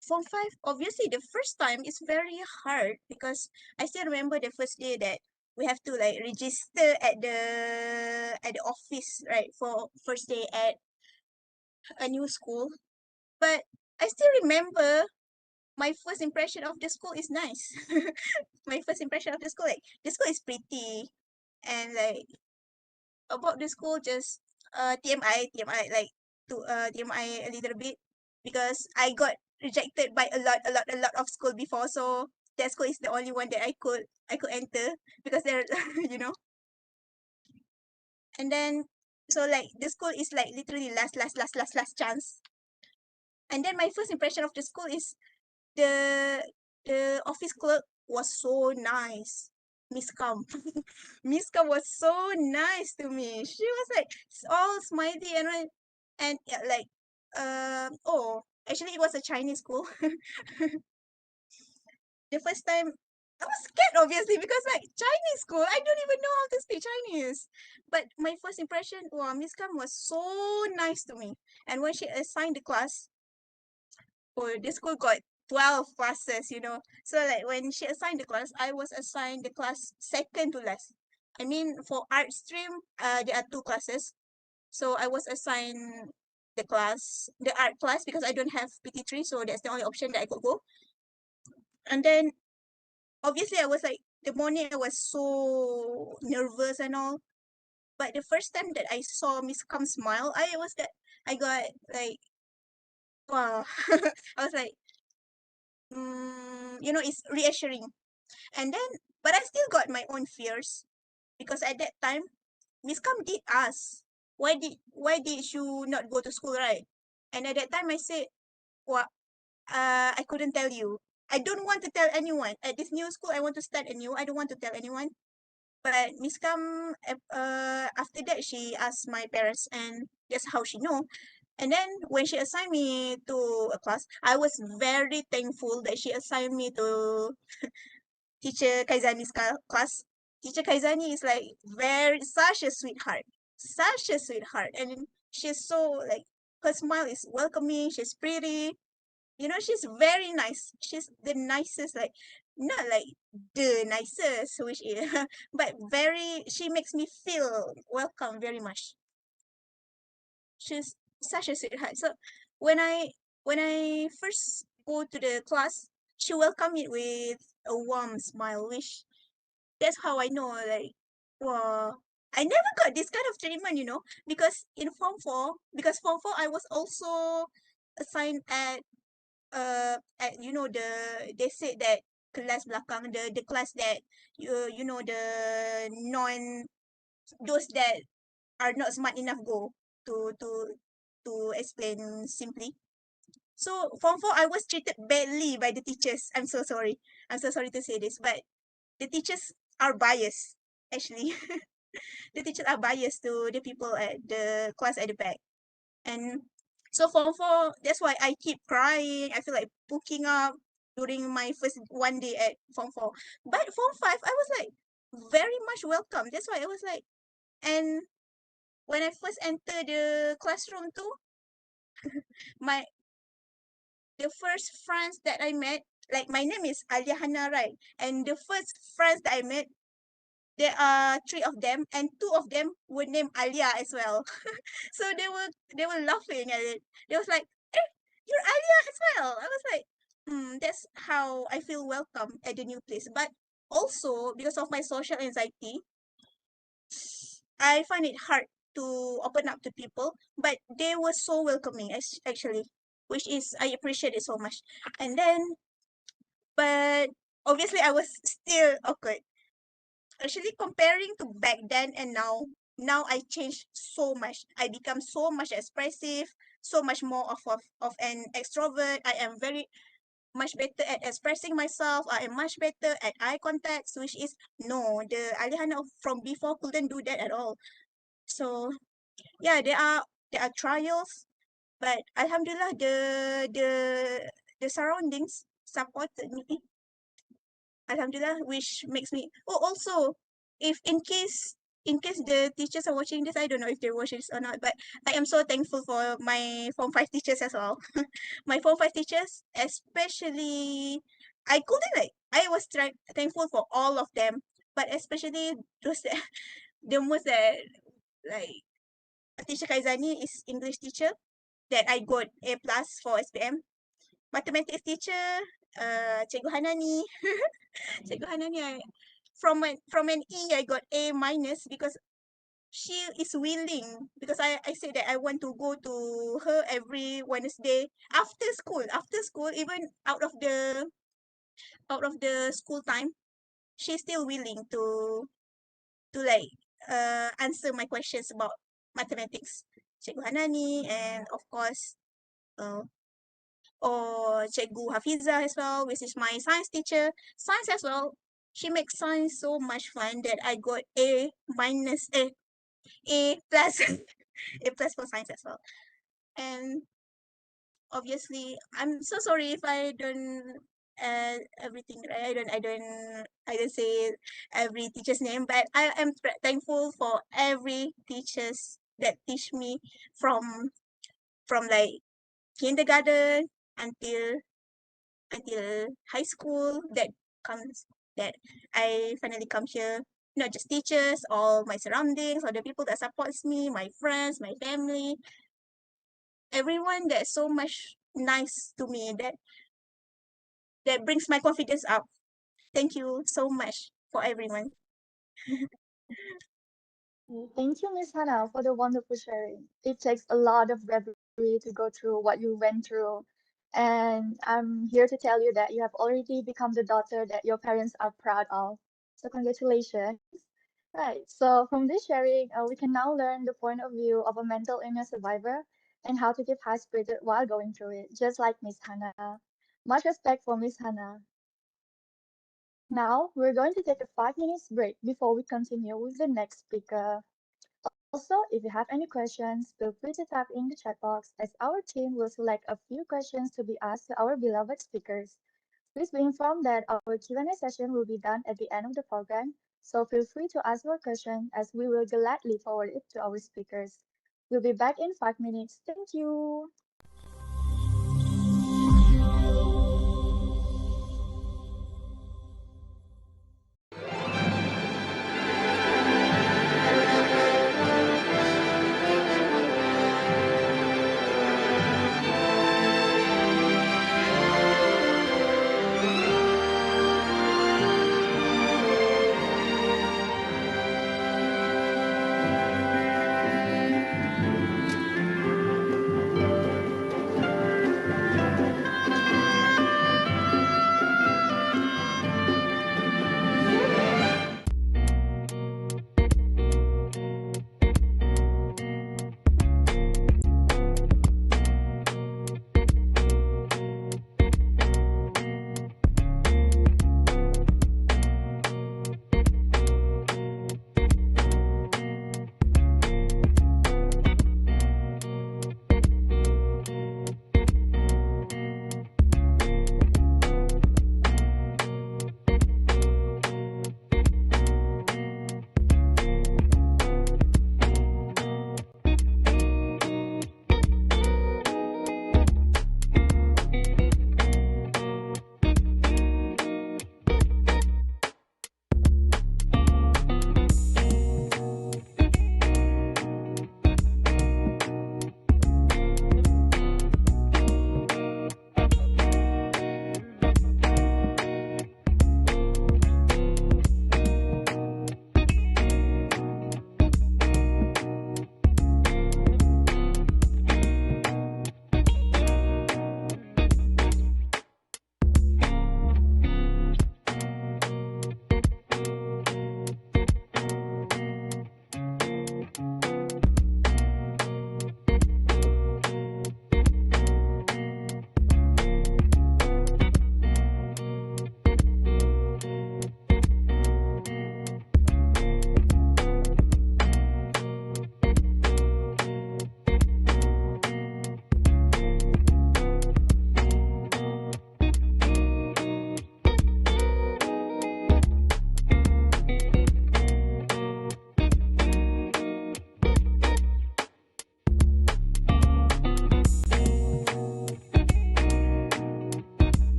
Form 5, obviously, the first time is very hard because I still remember the first day that we have to like register at the office, right, for first day at a new school. But I still remember my first impression of the school is nice. My first impression of the school, like the school is pretty, and like about the school, just TMI, like to TMI a little bit, because I got rejected by a lot of school before, so that school is the only one that I could enter because they're you know. And then so like the school is like literally last chance. And then my first impression of the school is the the office clerk was so nice. Miss Kam. Miss Kam was so nice to me. She was like all smiley and yeah, like oh, actually it was a Chinese school. The first time I was scared obviously because like Chinese school, I don't even know how to speak Chinese. But my first impression, wow, Miss Kam was so nice to me. And when she assigned the class, oh, this school got 12 classes, you know. So like when she assigned the class, I was assigned the class second to last. I mean, for art stream, there are two classes. So I was assigned the art class because I don't have PT3, so that's the only option that I could go. And then obviously I was like the morning I was so nervous and all. But the first time that I saw Miss Kam smile, I got like wow. I was like, it's reassuring. And then, but I still got my own fears because at that time, Miss Kam did ask, why did you not go to school, right? And at that time, I said, well, I couldn't tell you. I don't want to tell anyone. At this new school, I want to start anew. I don't want to tell anyone. But Miss Kam, after that, she asked my parents, and that's how she know. And then when she assigned me to a class, I was very thankful that she assigned me to Teacher Kaizani's class. Teacher Kaizani is like such a sweetheart, such a sweetheart, and she's so like her smile is welcoming. She's pretty, she's very nice. She's the nicest, like not like the nicest, which is, but very. She makes me feel welcome very much. She's such a sweetheart. So when I when I first go to the class, she welcomed me with a warm smile, which that's how I know, like, wow, I never got this kind of treatment, because in Form 4, I was also assigned at they said that kelas belakang, the class that the non those that are not smart enough go to explain simply. So Form 4, I was treated badly by the teachers. I'm so sorry. I'm so sorry to say this, but the teachers are biased, actually. The teachers are biased to the people at the class at the back. And so Form 4, that's why I keep crying. I feel like puking up during my first one day at Form 4. But Form 5, I was like very much welcome. That's why I was like, and when I first entered the classroom too, my the first friends that I met, like my name is Alia Hana, right? And the first friends that I met, there are three of them, and two of them were named Alia as well. So they were laughing at it. They was like, "Hey, you're Alia as well." I was like, that's how I feel welcome at the new place. But also because of my social anxiety, I find it hard to open up to people. But they were so welcoming, actually, which is I appreciate it so much. And then, but obviously I was still awkward. Actually, comparing to back then and now I changed so much. I become so much expressive, so much more of an extrovert. I am very much better at expressing myself. I am much better at eye contact, which is no, the Alihana from before couldn't do that at all. So yeah, there are trials, but Alhamdulillah, the surroundings supported me. Alhamdulillah, which makes me. Oh, also, if in case the teachers are watching this, I don't know if they're watching this or not, but I am so thankful for my Form 5 teachers as well. My Form 5 teachers, especially, I was thankful for all of them, but especially those that the most that like Teacher Kaizani is English teacher that I got A plus for SPM. Mathematics teacher, Cikgu Hanani. Cikgu Hanani, from an E I got A minus because she is willing, because I said that I want to go to her every Wednesday after school, even out of the school time, she's still willing to like answer my questions about mathematics. Cikgu Hanani, and of course or Cikgu Hafiza as well, which is my science teacher. Science as well, she makes science so much fun that I got A minus, A plus, A plus for science as well. And obviously, I'm so sorry if I don't everything right. I don't say every teacher's name, but I am thankful for every teachers that teach me from like kindergarten until high school, comes that I finally come here. Not just teachers, all my surroundings, all the people that supports me, my friends, my family, everyone that's so much nice to me, that brings my confidence up. Thank you so much for everyone. Thank you, Miss Hannah, for the wonderful sharing. It takes a lot of bravery to go through what you went through. And I'm here to tell you that you have already become the daughter that your parents are proud of. So congratulations. Right. So from this sharing, we can now learn the point of view of a mental illness survivor and how to keep high spirited while going through it, just like Miss Hannah. Much respect for Miss Hannah. Now we're going to take a 5 minutes break before we continue with the next speaker. Also, if you have any questions, feel free to type in the chat box as our team will select a few questions to be asked to our beloved speakers. Please be informed that our Q&A session will be done at the end of the program, so feel free to ask your question as we will gladly forward it to our speakers. We'll be back in 5 minutes. Thank you.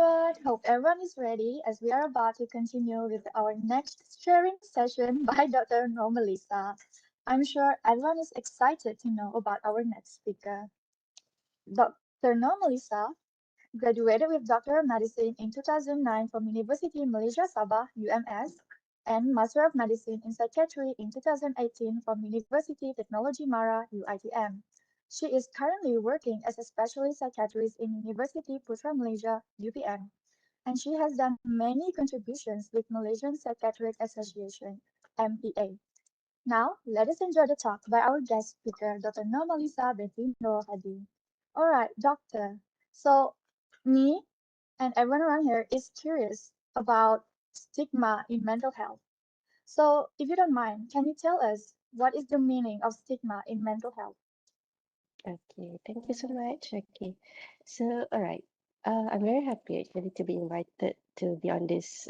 everyone. Hope everyone is ready as we are about to continue with our next sharing session by Dr. Normalisa. I'm sure everyone is excited to know about our next speaker. Dr. Normalisa graduated with Doctor of Medicine in 2009 from University Malaysia Sabah, UMS, and Master of Medicine in Psychiatry in 2018 from University Technology Mara, UITM. She is currently working as a specialist psychiatrist in University Putra Malaysia, UPM, and she has done many contributions with Malaysian Psychiatric Association, MPA. Now, let us enjoy the talk by our guest speaker, Dr. Normalisa binti Nur Hadi. All right, doctor. So, me and everyone around here is curious about stigma in mental health. So, if you don't mind, can you tell us what is the meaning of stigma in mental health? Okay, thank you so much. Okay, so all right. I'm very happy actually to be invited to be on this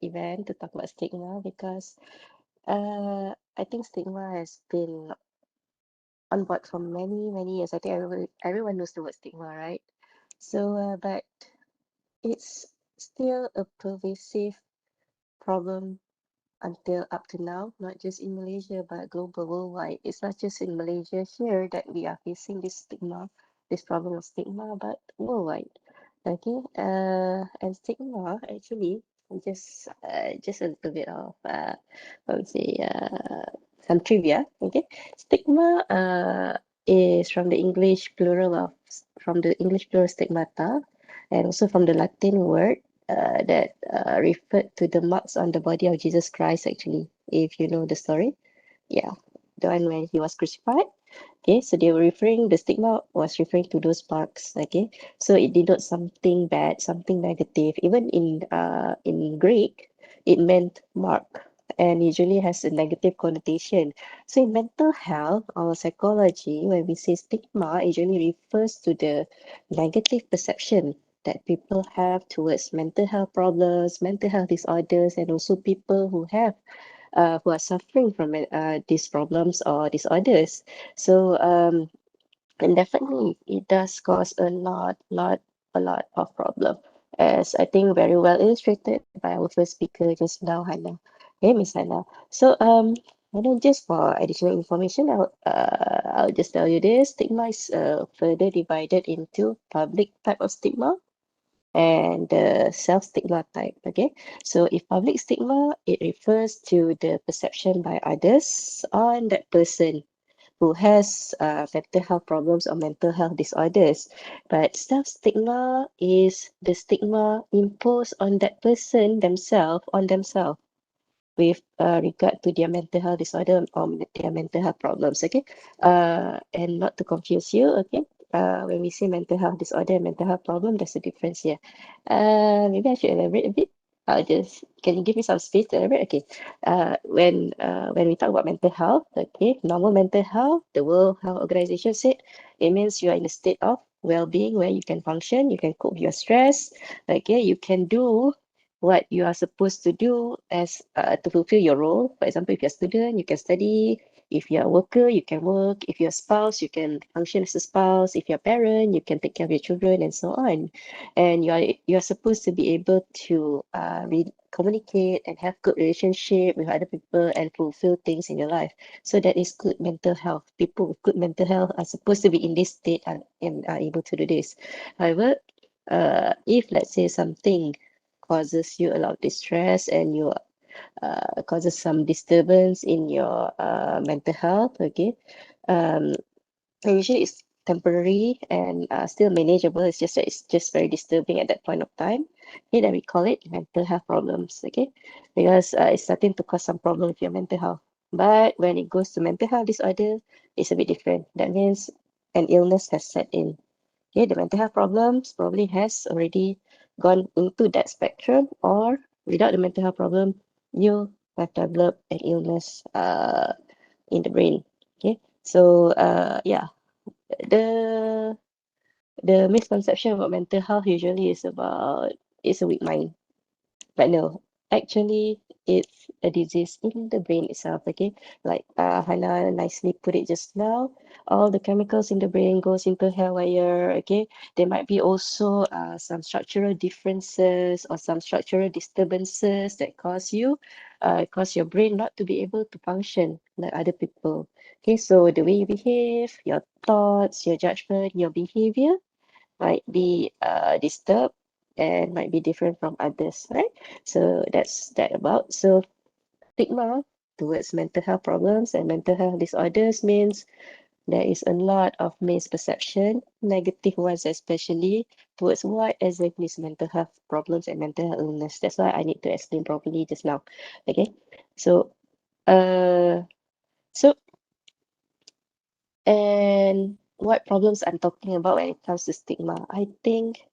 event to talk about stigma because I think stigma has been on board for many years. I think everyone knows the word stigma, right? So, but it's still a pervasive problem until up to now, not just in Malaysia, but global, worldwide. It's not just in Malaysia here that we are facing this stigma, this problem of stigma, but worldwide. Okay, and stigma actually just a little bit of what we say some trivia. Okay, stigma is from the English plural of from the English plural stigmata, and also from the Latin word that referred to the marks on the body of Jesus Christ, actually, if you know the story. Yeah, the one when he was crucified. Okay, so they were referring, the stigma was referring to those marks. Okay, so it denotes something bad, something negative. Even in Greek, it meant mark and usually has a negative connotation. So in mental health or psychology, when we say stigma, it usually refers to the negative perception that people have towards mental health problems, mental health disorders, and also people who are suffering from these problems or disorders. So and definitely it does cause a lot of problem, as I think very well illustrated by our first speaker just now, Hannah. Okay, Miss Hannah. So and then just for additional information, I'll just tell you this. Stigma is further divided into public type of stigma and the self-stigma type. Okay, so if public stigma, it refers to the perception by others on that person who has mental health problems or mental health disorders. But self-stigma is the stigma imposed on that person themselves on themselves with regard to their mental health disorder or their mental health problems. Okay, and not to confuse you. Okay, when we say mental health disorder and mental health problem, there's a difference here. Maybe I should elaborate a bit. Can you give me some space to elaborate? Okay, when we talk about mental health, okay, normal mental health, the World Health Organization said it means you are in a state of well-being where you can function, you can cope with your stress, okay, you can do what you are supposed to do as to fulfill your role. For example, if you're a student, you can study. If you're a worker, you can work. If you're a spouse, you can function as a spouse. If you're a parent, you can take care of your children and so on. And you're supposed to be able to communicate and have good relationship with other people and fulfill things in your life. So that is good mental health. People with good mental health are supposed to be in this state and are able to do this. However, if let's say something causes you a lot of distress and you causes some disturbance in your mental health, okay, um and usually it's temporary and still manageable. It's just that it's just very disturbing at that point of time. Okay, then we call it mental health problems. Okay, because it's starting to cause some problem with your mental health. But when it goes to mental health disorder, it's a bit different. That means an illness has set in. Okay, the mental health problems probably has already gone into that spectrum, or without the mental health problem, you have developed an illness in the brain. Okay, so yeah, the the misconception about mental health usually is about it's a weak mind, but no, actually it's a disease in the brain itself. Okay, like Hana nicely put it just now, all the chemicals in the brain goes into haywire. Okay, there might be also some structural differences or some structural disturbances that cause your brain not to be able to function like other people. Okay, so the way you behave, your thoughts, your judgment, your behavior might be disturbed and might be different from others, right? So that's that about. So stigma towards mental health problems and mental health disorders means there is a lot of misperception, negative ones especially, towards what exactly is mental health problems and mental health illness. That's why I need to explain properly just now. Okay. So uh so and what problems I'm talking about when it comes to stigma. I think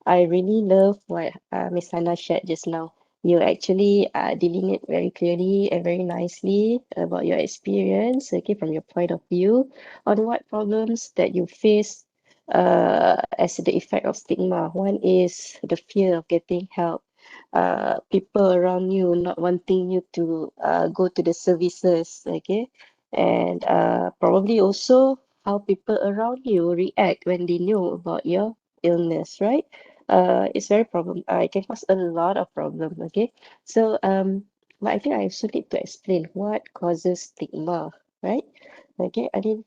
I really love what Miss Hannah shared just now. You actually delineate very clearly and very nicely about your experience, okay, from your point of view, on what problems that you face as the effect of stigma. One is the fear of getting help. People around you not wanting you to go to the services, okay, and probably also how people around you react when they know about your illness, right? It's very problem. It can cause a lot of problem. Okay, so but I think I also need to explain what causes stigma, right? Okay, I mean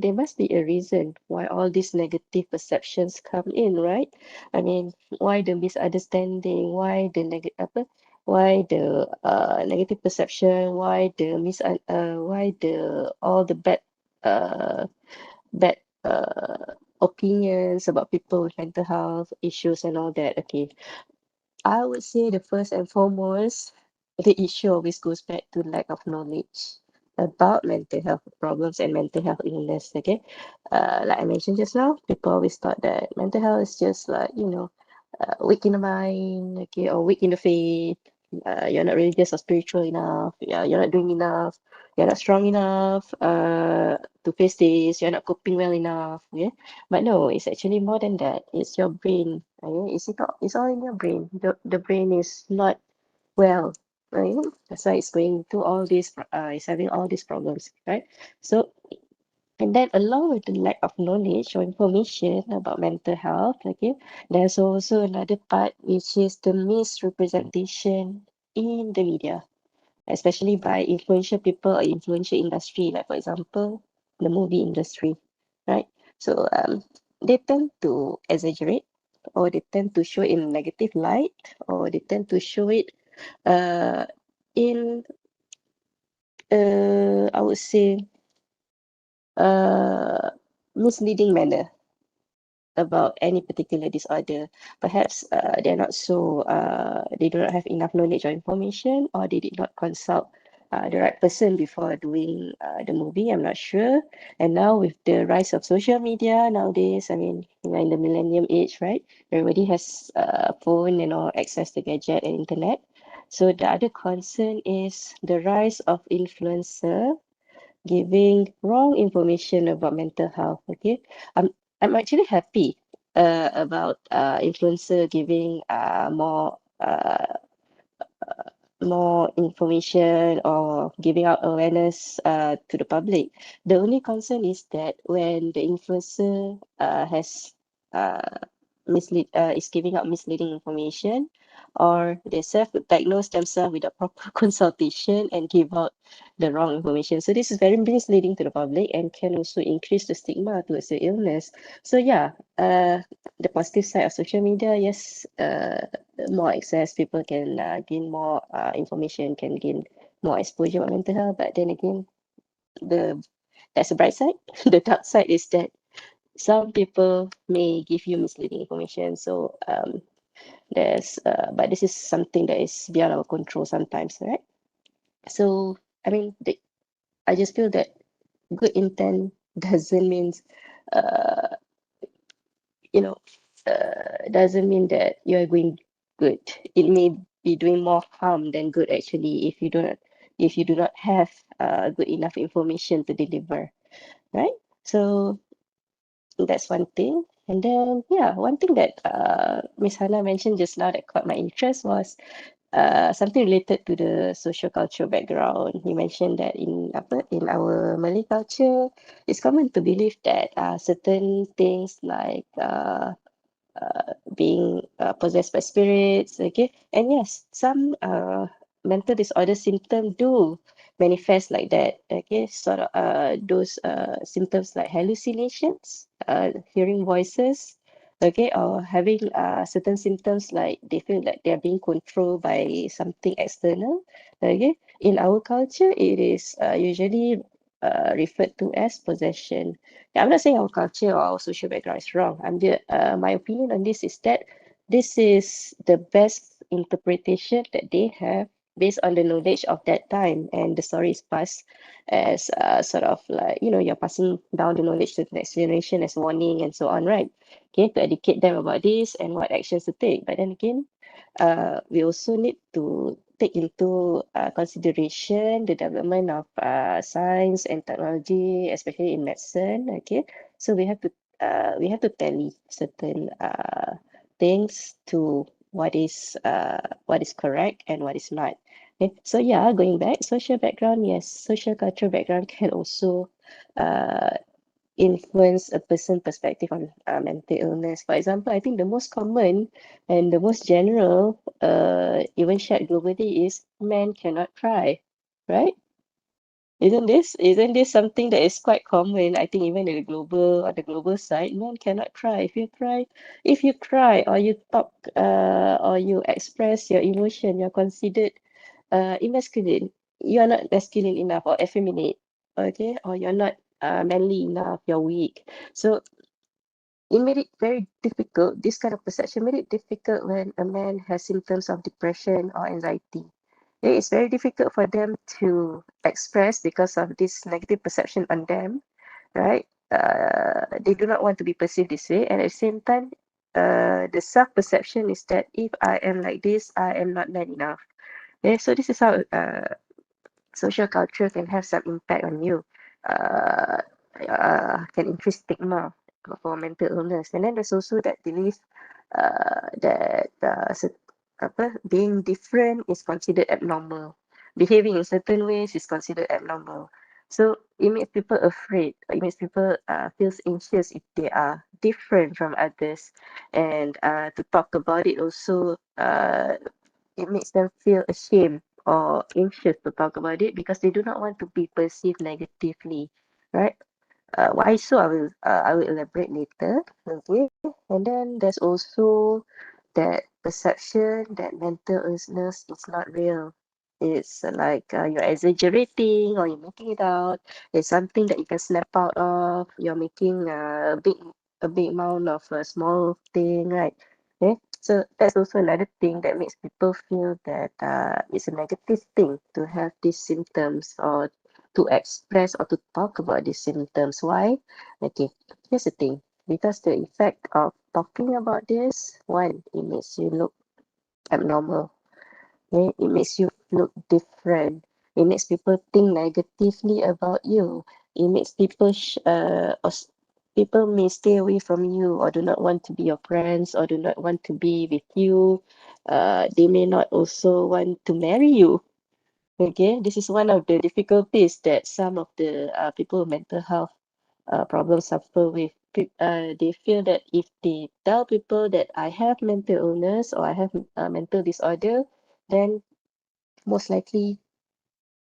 there must be a reason why all these negative perceptions come in, right? I mean, why the misunderstanding? Why the negative? Why the negative perception? Why the all the bad opinions about people with mental health issues and all that. Okay, I would say the first and foremost, the issue always goes back to lack of knowledge about mental health problems and mental health illness. Okay, like I mentioned just now, people always thought that mental health is just like, weak in the mind, okay, or weak in the faith. You're not religious or spiritual enough. Yeah, you're not doing enough. You're not strong enough to face this. You're not coping well enough. Yeah, but no, it's actually more than that. It's your brain. Okay? It's all in your brain. The brain is not well. Right? That's why it's going through all these. It's having all these problems. Right? So and then along with the lack of knowledge or information about mental health, okay, there's also another part which is the misrepresentation in the media, especially by influential people or influential industry, like for example, the movie industry, right? So they tend to exaggerate or they tend to show it in negative light or they tend to show it uh, in I would say uh, misleading manner about any particular disorder. Perhaps they're not so, they do not have enough knowledge or information, or they did not consult the right person before doing the movie. I'm not sure. And now with the rise of social media nowadays, I mean, in the millennium age, right? Everybody has a phone and all access to gadget and internet. So the other concern is the rise of influencer giving wrong information about mental health. Okay, I'm actually happy about influencer giving more information or giving out awareness to the public. The only concern is that when the influencer has is giving out misleading information, or they self-diagnose themselves without proper consultation and give out the wrong information. So this is very misleading to the public and can also increase the stigma towards the illness. So yeah, the positive side of social media, yes, more access, people can gain more information, can gain more exposure on mental health. But then again, the that's the bright side. The dark side is that some people may give you misleading information. So but this is something that is beyond our control sometimes, right? So I mean, I just feel that good intent doesn't mean, uh, you know, doesn't mean that you are going good. It may be doing more harm than good actually if you do not have good enough information to deliver, right? So that's one thing. And then, yeah, one thing that Miss Hannah mentioned just now that caught my interest was something related to the social cultural background. You mentioned that in our Malay culture, it's common to believe that certain things like being possessed by spirits, okay, and yes, some mental disorder symptoms do manifest like that, okay, sort of those symptoms like hallucinations, hearing voices, okay, or having certain symptoms like they feel like they're being controlled by something external, okay. In our culture, it is usually referred to as possession. Yeah, I'm not saying our culture or our social background is wrong. My opinion on this is that this is the best interpretation that they have based on the knowledge of that time, and the story is passed as sort of like, you're passing down the knowledge to the next generation as warning and so on, right? Okay, to educate them about this and what actions to take. But then again, we also need to take into consideration the development of science and technology, especially in medicine. Okay, so we have to tally certain things to what is correct and what is not. Okay, so yeah, going back, social background, yes, social cultural background can also uh, influence a person perspective on mental illness. For example, I think the most common and the most general, even shared globally, is men cannot cry, right? Isn't this something that is quite common? I think even in the global, on the global side, men cannot cry. If you cry or you talk or you express your emotion, you're considered emasculine. You are not masculine enough or effeminate, okay? Or you're not manly enough, you're weak. So it made it very difficult. This kind of perception made it difficult when a man has symptoms of depression or anxiety. It's very difficult for them to express because of this negative perception on them, right? They do not want to be perceived this way, and at the same time, the self-perception is that if I am like this, I am not man enough. Okay, so this is how social culture can have some impact on you, uh, can increase stigma for mental illness. And then there's also that belief that being different is considered abnormal. Behaving in certain ways is considered abnormal. So it makes people afraid. It makes people feels anxious if they are different from others. And to talk about it also, it makes them feel ashamed or anxious to talk about it because they do not want to be perceived negatively, right? Why so? I will elaborate later. Okay, and then there's also that perception that mental illness is not real. It's like you're exaggerating or you're making it out. It's something that you can snap out of. You're making a big amount of a small thing, right? Okay, so that's also another thing that makes people feel that it's a negative thing to have these symptoms or to express or to talk about these symptoms. Why? Okay, here's the thing. Because the effect of talking about this, one, it makes you look abnormal. Okay? It makes you look different. It makes people think negatively about you. It makes people may stay away from you or do not want to be your friends or do not want to be with you. They may not also want to marry you. Okay, this is one of the difficulties that some of the people with mental health problems suffer with. They feel that if they tell people that I have mental illness or I have mental disorder, then most likely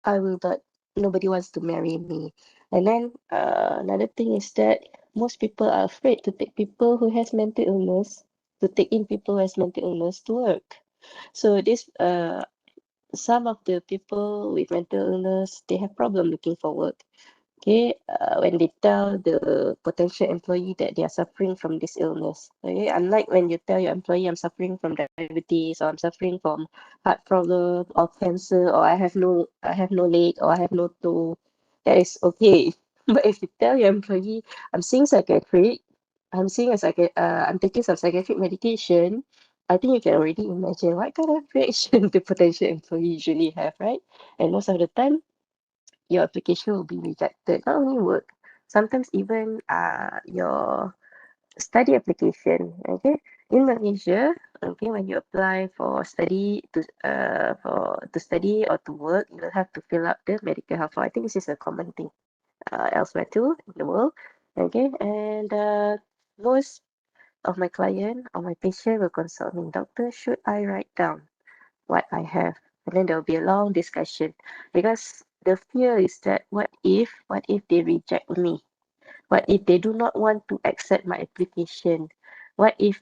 I will not, nobody wants to marry me. And then another thing is that most people are afraid to take people who has mental illness, to take in people who has mental illness to work. So this some of the people with mental illness, they have problem looking for work. Okay, when they tell the potential employee that they are suffering from this illness. Okay, unlike when you tell your employee I'm suffering from diabetes or I'm suffering from heart problem or cancer or I have no leg or I have no toe, that is okay. But if you tell your employee I'm seeing psychiatric, I'm taking some psychiatric medication, I think you can already imagine what kind of reaction the potential employee usually have, right? And most of the time your application will be rejected. Not only work, sometimes even your study application. Okay, in Malaysia, Okay, when you apply for study to study or to work, you will have to fill up the medical health form. I think this is a common thing elsewhere too in the world. Okay, and most of my client or my patient will consult me, doctor, should I write down what I have? And then there will be a long discussion because the fear is that what if they reject me? What if they do not want to accept my application? What if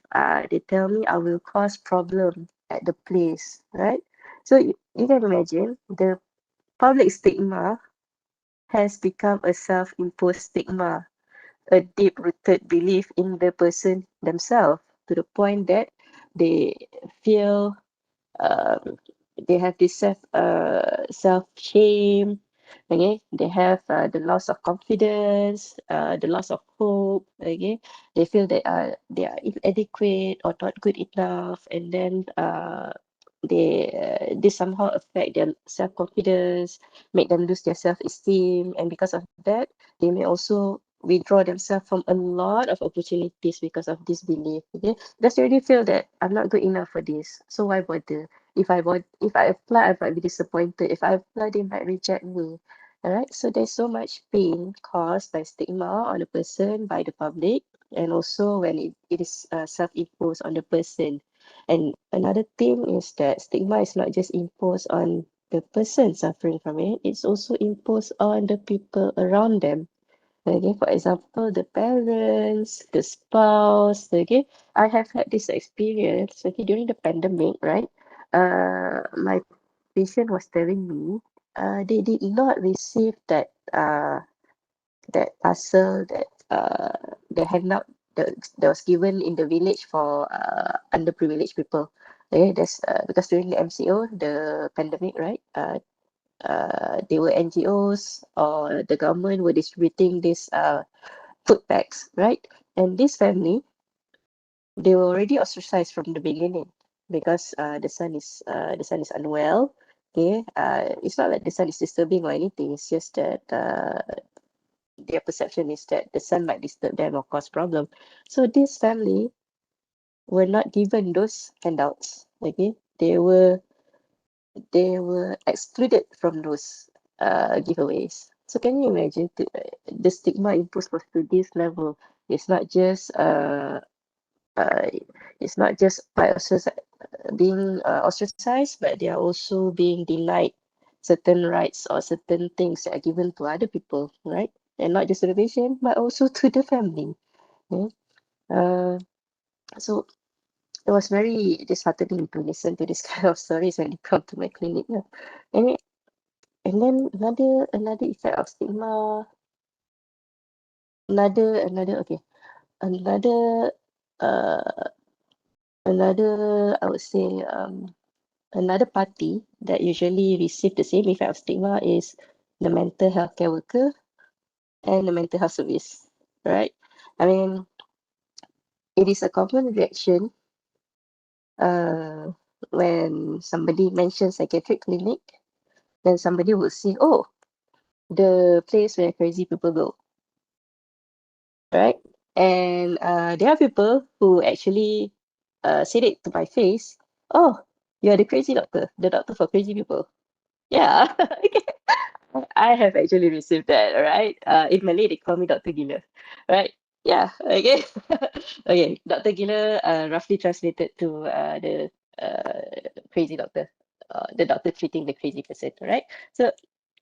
they tell me I will cause problem at the place, right? So you can imagine the public stigma has become a self-imposed stigma, a deep-rooted belief in the person themselves to the point that they feel um, they have this self shame. Okay, they have the loss of confidence, the loss of hope. Okay, they feel they are inadequate or not good enough, and then they somehow affect their self confidence, make them lose their self esteem, and because of that, they may also withdraw themselves from a lot of opportunities because of this belief. Okay, because they already feel that I'm not good enough for this, so why bother? If I apply, I might be disappointed. If I apply, they might reject me. All right. So there's so much pain caused by stigma on the person, by the public, and also when it is self-imposed on the person. And another thing is that stigma is not just imposed on the person suffering from it, it's also imposed on the people around them. Okay, for example, the parents, the spouse. Okay, I have had this experience. Okay, during the pandemic, right? My patient was telling me, they did not receive that parcel the handout that was given in the village for underprivileged people. Okay, that's because during the MCO, the pandemic, right? They were NGOs or the government were distributing this food packs, right? And this family, they were already ostracized from the beginning because the son is unwell. Okay, it's not like the son is disturbing or anything. It's just that their perception is that the son might disturb them or cause problem. So this family were not given those handouts. Okay, they were excluded from those giveaways. So can you imagine the stigma imposed was to this level? It's not just uh, it's not just by being ostracized, but they are also being denied certain rights or certain things that are given to other people, right? And not just to the patient, but also to the family. Yeah? Uh, so it was very disheartening to listen to this kind of stories when they come to my clinic. Yeah. And and then another effect of stigma, another uh another I would say another party that usually receive the same effect of stigma is the mental health care worker and the mental health service, right? I mean, it is a common reaction uh when somebody mentions psychiatric clinic, then somebody will say, oh, the place where crazy people go, right? And there are people who actually said it to my face, oh, you're the crazy doctor, the doctor for crazy people. Yeah. I have actually received that, right? In Malay, they call me Dr. Gila, right? Yeah, okay. Okay, Dr. Gila, roughly translated to the crazy doctor, the doctor treating the crazy person, right? So,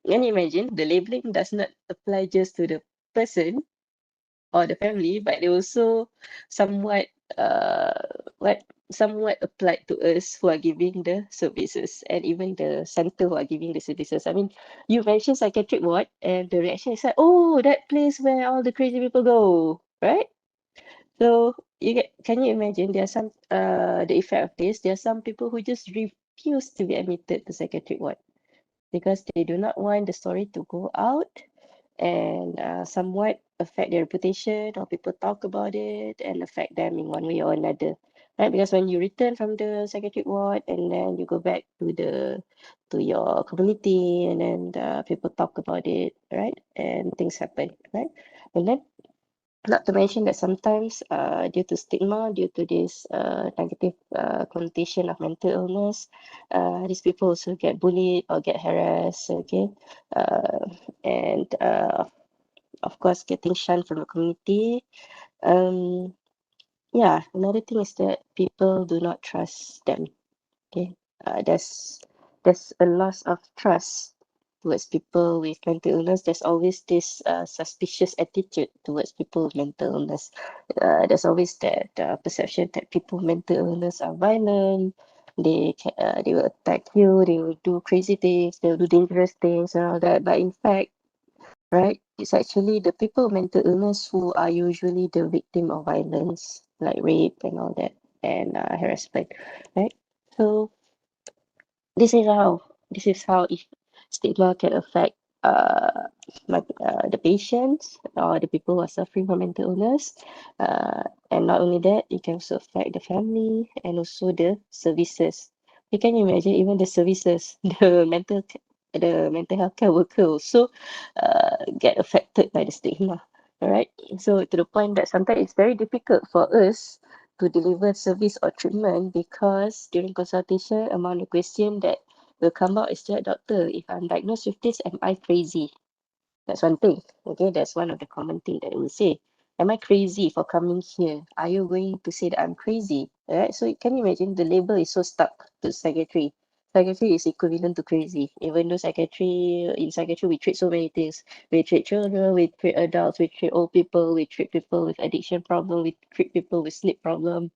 can you imagine the labeling does not apply just to the person or the family, but they also somewhat uh what somewhat applied to us who are giving the services and even the center who are giving the services. I mean, you mentioned psychiatric ward and the reaction is like, oh, that place where all the crazy people go, right? So can you imagine there are some the effect of this? There are some people who just refuse to be admitted to psychiatric ward because they do not want the story to go out and somewhat affect their reputation or people talk about it and affect them in one way or another, right? Because when you return from the psychiatric ward and then you go back to your community and then people talk about it, right? And things happen, right? And then Not to mention that sometimes, due to stigma, due to this negative connotation of mental illness, these people also get bullied or get harassed, okay? And of course, getting shunned from the community. Yeah, another thing is that people do not trust them. Okay, there's a loss of trust towards people with mental illness. There's always this suspicious attitude towards people with mental illness. There's always that perception that people with mental illness are violent. They will attack you. They will do crazy things. They will do dangerous things and all that. But in fact, right, it's actually the people with mental illness who are usually the victim of violence, like rape and all that, and harassment, right? So this is how if stigma can affect the patients or the people who are suffering from mental illness, and not only that, it can also affect the family and also the services. You can imagine even the services, the mental health care worker also get affected by the stigma. All right, so to the point that sometimes it's very difficult for us to deliver service or treatment because during consultation, among the question that will come out is that, doctor, if I'm diagnosed with this, am I crazy? That's one thing. Okay, that's one of the common thing that we say. Am I crazy for coming here? Are you going to say that I'm crazy? Alright, so can you imagine the label is so stuck to psychiatry. Psychiatry is equivalent to crazy. Even though in psychiatry we treat so many things. We treat children, we treat adults, we treat old people, we treat people with addiction problem, we treat people with sleep problem.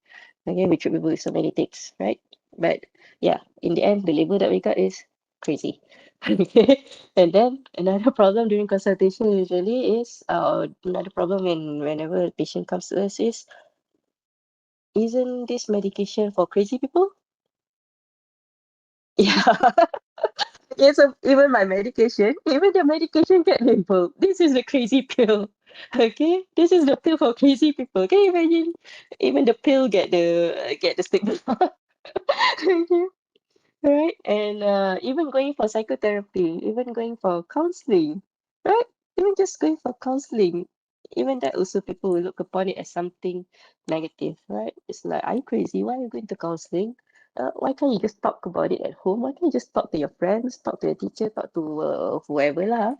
Okay, we treat people with so many things, right? But yeah, in the end, the label that we got is crazy. Okay. And then another problem during consultation usually is, another problem whenever a patient comes to us is, isn't this medication for crazy people? Yeah. Yeah, so even my medication, even the medication get labeled. This is the crazy pill. Okay, this is the pill for crazy people. Can you imagine? Even the pill get the stigma. Okay. Right? And even going for psychotherapy, even going for counseling, right? Even just going for counseling, even that also people will look upon it as something negative, right? It's like, are you crazy? Why are you going to counseling? Why can't you just talk about it at home? Why can't you just talk to your friends, talk to your teacher, talk to whoever lah,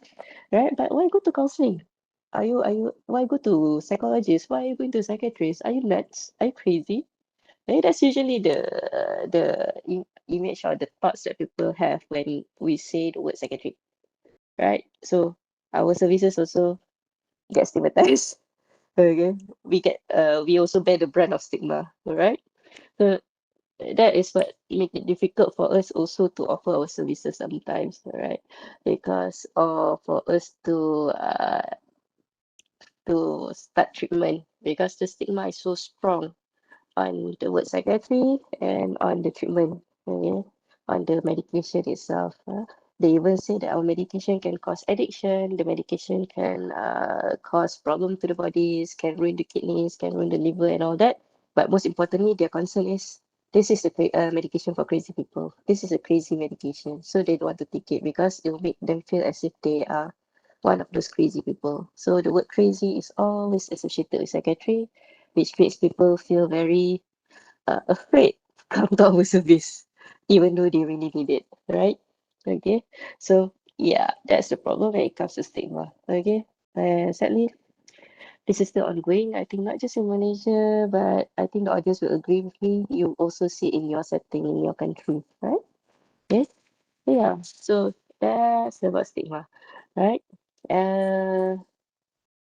right? But why go to counseling? Why go to psychologist? Why are you going to psychiatrist? Are you nuts? Are you crazy? That's usually the image or the thoughts that people have when we say the word psychiatric, right? So our services also get stigmatized. Okay, we also bear the brunt of stigma, right? So that is what make it difficult for us also to offer our services sometimes, right? Because for us to start treatment, because the stigma is so strong on the word psychiatry and on the treatment, okay, on the medication itself. They even say that our medication can cause addiction, the medication can cause problem to the bodies, can ruin the kidneys, can ruin the liver and all that. But most importantly, their concern is this is a medication for crazy people. This is a crazy medication. So they don't want to take it because it will make them feel as if they are one of those crazy people. So the word crazy is always associated with psychiatry, which makes people feel very afraid to come to our service, even though they really need it, right? Okay, so yeah, that's the problem when it comes to stigma. Okay, and sadly, this is still ongoing. I think not just in Malaysia, but I think the audience will agree with me. You also see in your setting, in your country, right? Okay, yeah. So that's about stigma, right? Uh,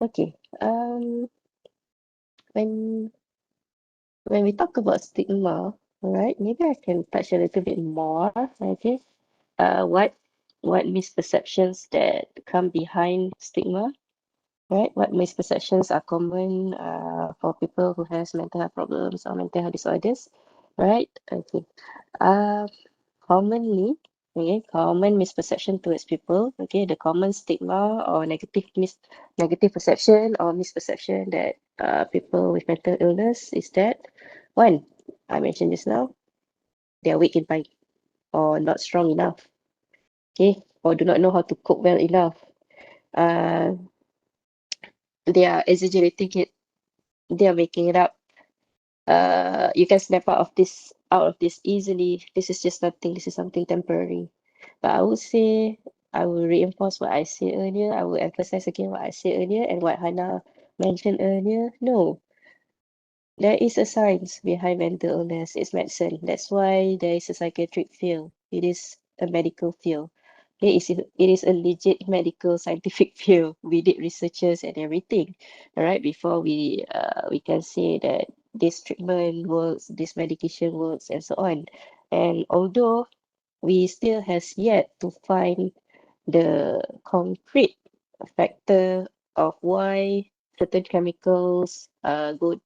okay. When when we talk about stigma, all right, maybe I can touch a little bit more. Okay, what misperceptions that come behind stigma, right? What misperceptions are common for people who has mental health problems or mental health disorders, right? Okay. Uh, Commonly, okay, common misperception towards people, okay, the common stigma or negative perception or misperception that people with mental illness is that, one, I mentioned just now, they are weak in mind or not strong enough, okay, or do not know how to cope well enough. Uh, they are exaggerating it, they are making it up. You can snap out of this easily. This is just nothing. This is something temporary. But I would say I will reinforce what I said earlier. I will emphasize again what I said earlier and what Hannah mentioned earlier. No, there is a science behind mental illness. It's medicine. That's why there is a psychiatric field. It is a medical field. It is a legit medical scientific field. We did researches and everything, all right, before we can say that this treatment works, this medication works, and so on. And although we still has yet to find the concrete factor of why certain chemicals go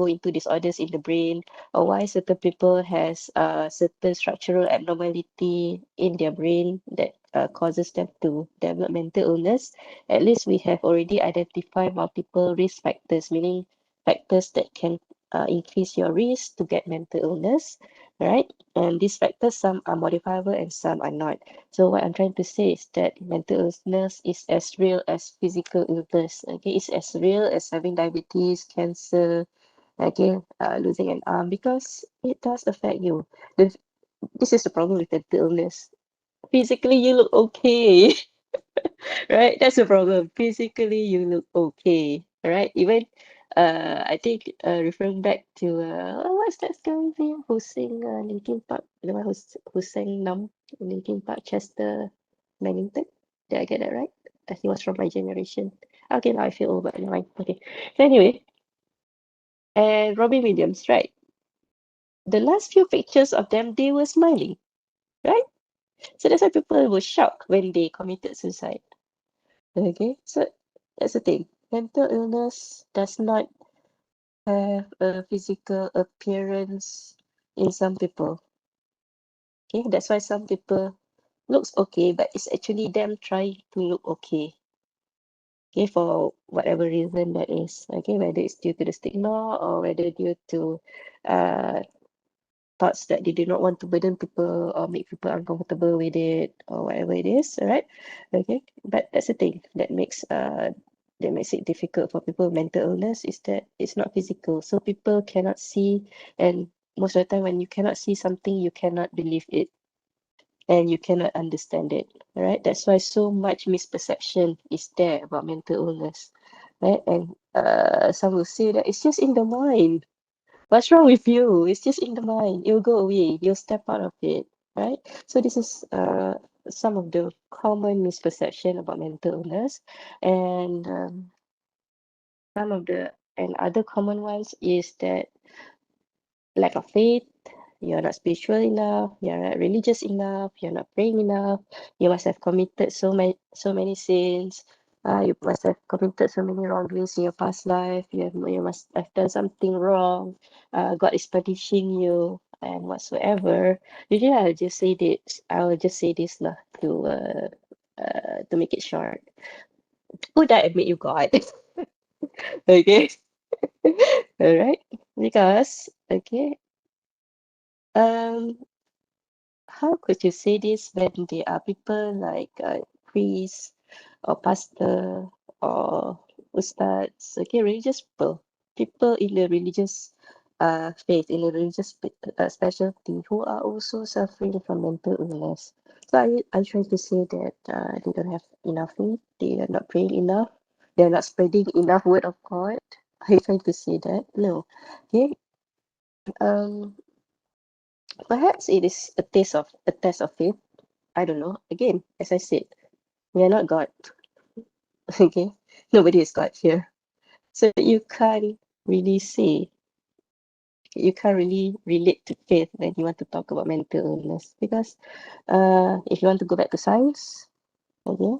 into disorders in the brain, or why certain people has certain structural abnormality in their brain that causes them to develop mental illness. At least we have already identified multiple risk factors, meaning factors that can increase your risk to get mental illness, right? And these factors, some are modifiable and some are not. So what I'm trying to say is that mental illness is as real as physical illness. Okay, it's as real as having diabetes, cancer, okay, losing an arm, because it does affect you. The, this is the problem with mental illness. Physically, you look okay. Right? That's the problem. Physically, you look okay, right? Even I think referring back to what's that guy's name who sing Linkin Park, the one who sang Numb, Linkin Park, Chester Bennington. Did I get that right? He was from my generation. Okay, now I feel old, but never mind. Okay. So anyway, and Robin Williams, right? The last few pictures of them, they were smiling, right? So that's why people were shocked when they committed suicide. Okay, so that's the thing. Mental illness does not have a physical appearance in some people. Okay, that's why some people looks okay, but it's actually them trying to look okay. Okay, for whatever reason that is. Okay, whether it's due to the stigma or whether due to uh thoughts that they do not want to burden people or make people uncomfortable with it or whatever it is, all right? Okay, but that's the thing that makes it difficult for people with mental illness is that it's not physical. So people cannot see, and most of the time when you cannot see something, you cannot believe it and you cannot understand it, all right? That's why so much misperception is there about mental illness, right? And some will say that it's just in the mind. What's wrong with you? It's just in the mind. It will go away. You'll step out of it, right? So this is some of the common misperception about mental illness, and some of the and other common ones is that lack of faith. You're not spiritual enough. You're not religious enough. You're not praying enough. You must have committed so many sins. You must have committed so many wrongdoings in your past life. You must have done something wrong. God is punishing you and whatsoever. Usually, I will just say this lah to make it short. Who that admit you God? Okay. All right. Because okay. Um, how could you say this when there are people like priests or pastor or ustads, okay, religious people in the religious faith, in the religious specialty who are also suffering from mental illness. So I try to say that they don't have enough faith, they are not praying enough, they're not spreading enough word of God. I try to say that. No. Okay. Um, Perhaps it is a test of faith. I don't know. Again, as I said, we are not God. Okay, nobody is God here, so you can't really relate to faith when you want to talk about mental illness, because if you want to go back to science, okay,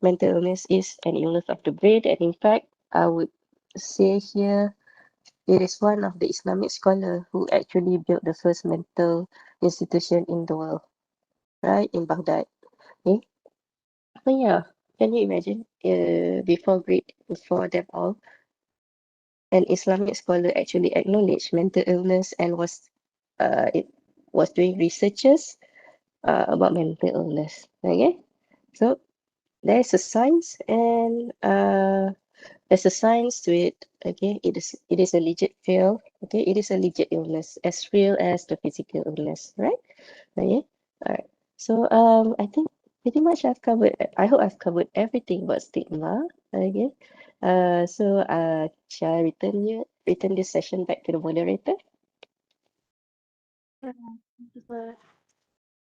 mental illness is an illness of the brain, and in fact, I would say here it is one of the Islamic scholar who actually built the first mental institution in the world, right, in Baghdad. Okay. So yeah, can you imagine? Before them all, an Islamic scholar actually acknowledged mental illness and it was doing researches about mental illness. Okay, so there's a science, and There's a science to it. Okay, it is a legit field. Okay, it is a legit illness, as real as the physical illness, right? Okay, all right. So I think pretty much I've covered. I hope I've covered everything about stigma. Okay. Shall I return this session back to the moderator? Thank you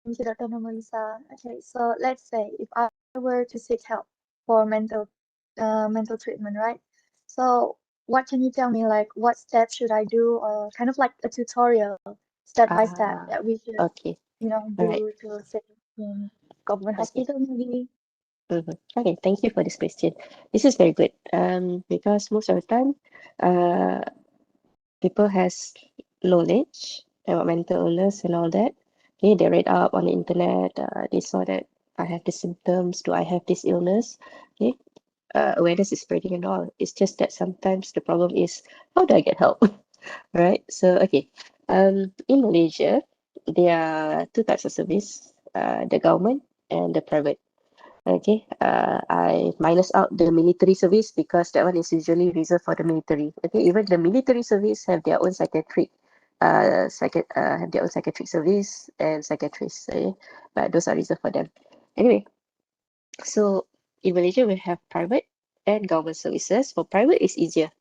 thank you, Dr. Nomalisa. Okay, so let's say if I were to seek help for mental treatment, right? So what can you tell me, like what steps should I do, or kind of like a tutorial, step by step Ah, that we should, okay. All right. do to seek in government Okay. hospital maybe? Okay, thank you for this question. This is very good. Because most of the time, uh, people has knowledge about mental illness and all that. Okay, they read up on the internet. They saw that I have the symptoms. Do I have this illness? Okay, awareness is spreading and all. It's just that sometimes the problem is how do I get help? Right? So okay, in Malaysia, there are two types of service: the government and the private. Okay, I minus out the military service because that one is usually reserved for the military. Okay, even the military service have their own have their own psychiatric service and psychiatrists. Okay, but those are reserved for them. Anyway, so in Malaysia we have private and government services. For private, it's easier.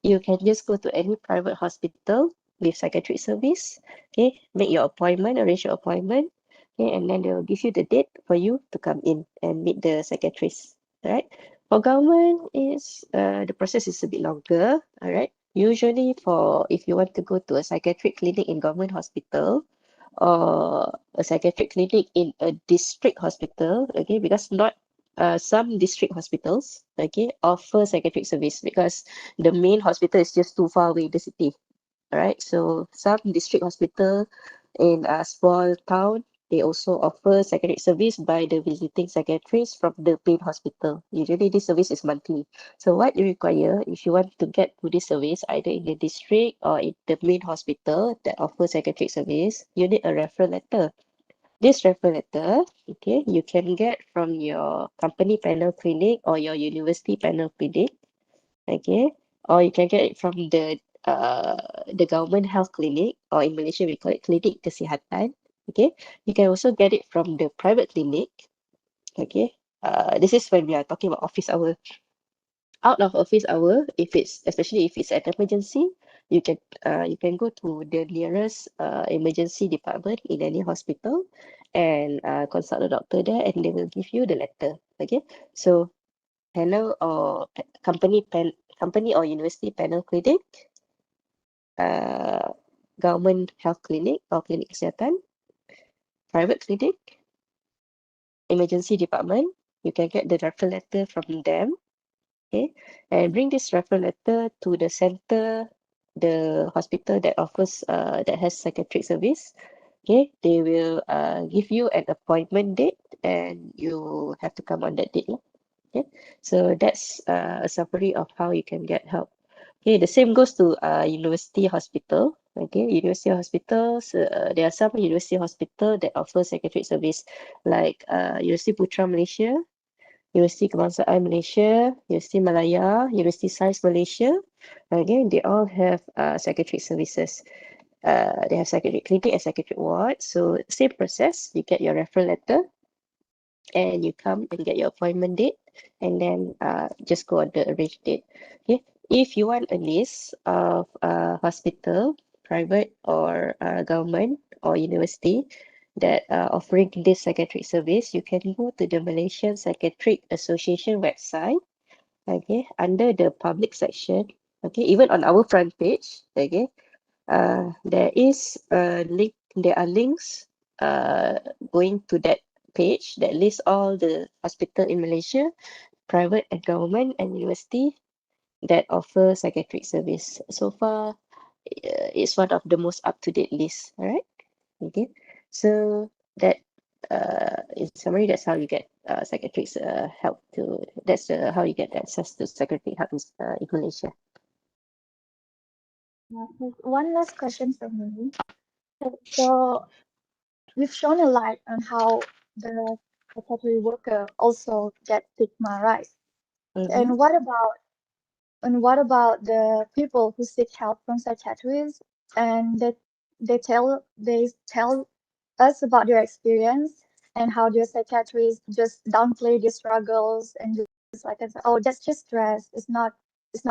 You can just go to any private hospital with psychiatric service. Okay, make your appointment, arrange your appointment. Okay, and then they will give you the date for you to come in and meet the psychiatrist. All right. For government, is the process is a bit longer. All right. Usually, for if you want to go to a psychiatric clinic in government hospital or a psychiatric clinic in a district hospital, okay, because not some district hospitals, okay, offer psychiatric service because the main hospital is just too far away in the city. All right. So some district hospital in a small town, they also offer psychiatric service by the visiting psychiatrist from the main hospital. Usually this service is monthly. So what you require if you want to get to this service, either in the district or in the main hospital that offers psychiatric service, you need a referral letter. This referral letter, okay, you can get from your company panel clinic or your university panel clinic, okay, or you can get it from the government health clinic, or in Malaysia we call it klinik kesihatan. Okay, you can also get it from the private clinic. Okay, this is when we are talking about office hour. Out of office hour, if it's especially if it's an emergency, you can go to the nearest emergency department in any hospital and consult the doctor there, and they will give you the letter. Okay, so panel or company or university panel clinic, uh, government health clinic or klinik kesihatan, private clinic, emergency department. You can get the referral letter from them, okay, and bring this referral letter to the center, the hospital that offers that has psychiatric service. Okay, they will give you an appointment date, and you have to come on that date. Okay, so that's a summary of how you can get help. Okay, the same goes to university hospital. Okay, university hospitals, there are some university hospital that offer psychiatric service, like University Putra Malaysia, University Kebangsaan Malaysia, University Malaya, University Science Malaysia. Again, they all have psychiatric services. They have psychiatric clinic and psychiatric ward. So same process, you get your referral letter and you come and get your appointment date, and then just go on the arranged date. Okay, if you want a list of hospital, private or government or university that are offering this psychiatric service, you can go to the Malaysian Psychiatric Association website. Okay, under the public section. Okay, even on our front page. Okay, there is a link. There are links going to that page that lists all the hospital in Malaysia, private and government and university that offer psychiatric service. So far, it's one of the most up-to-date lists. All right. Okay. So that in summary, that's how you get psychiatric help to. That's how you get access to psychiatric help in Malaysia. Yeah, so one last question from me. So we've shown a light on how the factory worker also get stigma, right? Mm-hmm. And what about And what about the people who seek help from psychiatrists and they tell us about their experience and how their psychiatrists just downplay their struggles and just like I said, oh, that's just stress. It's not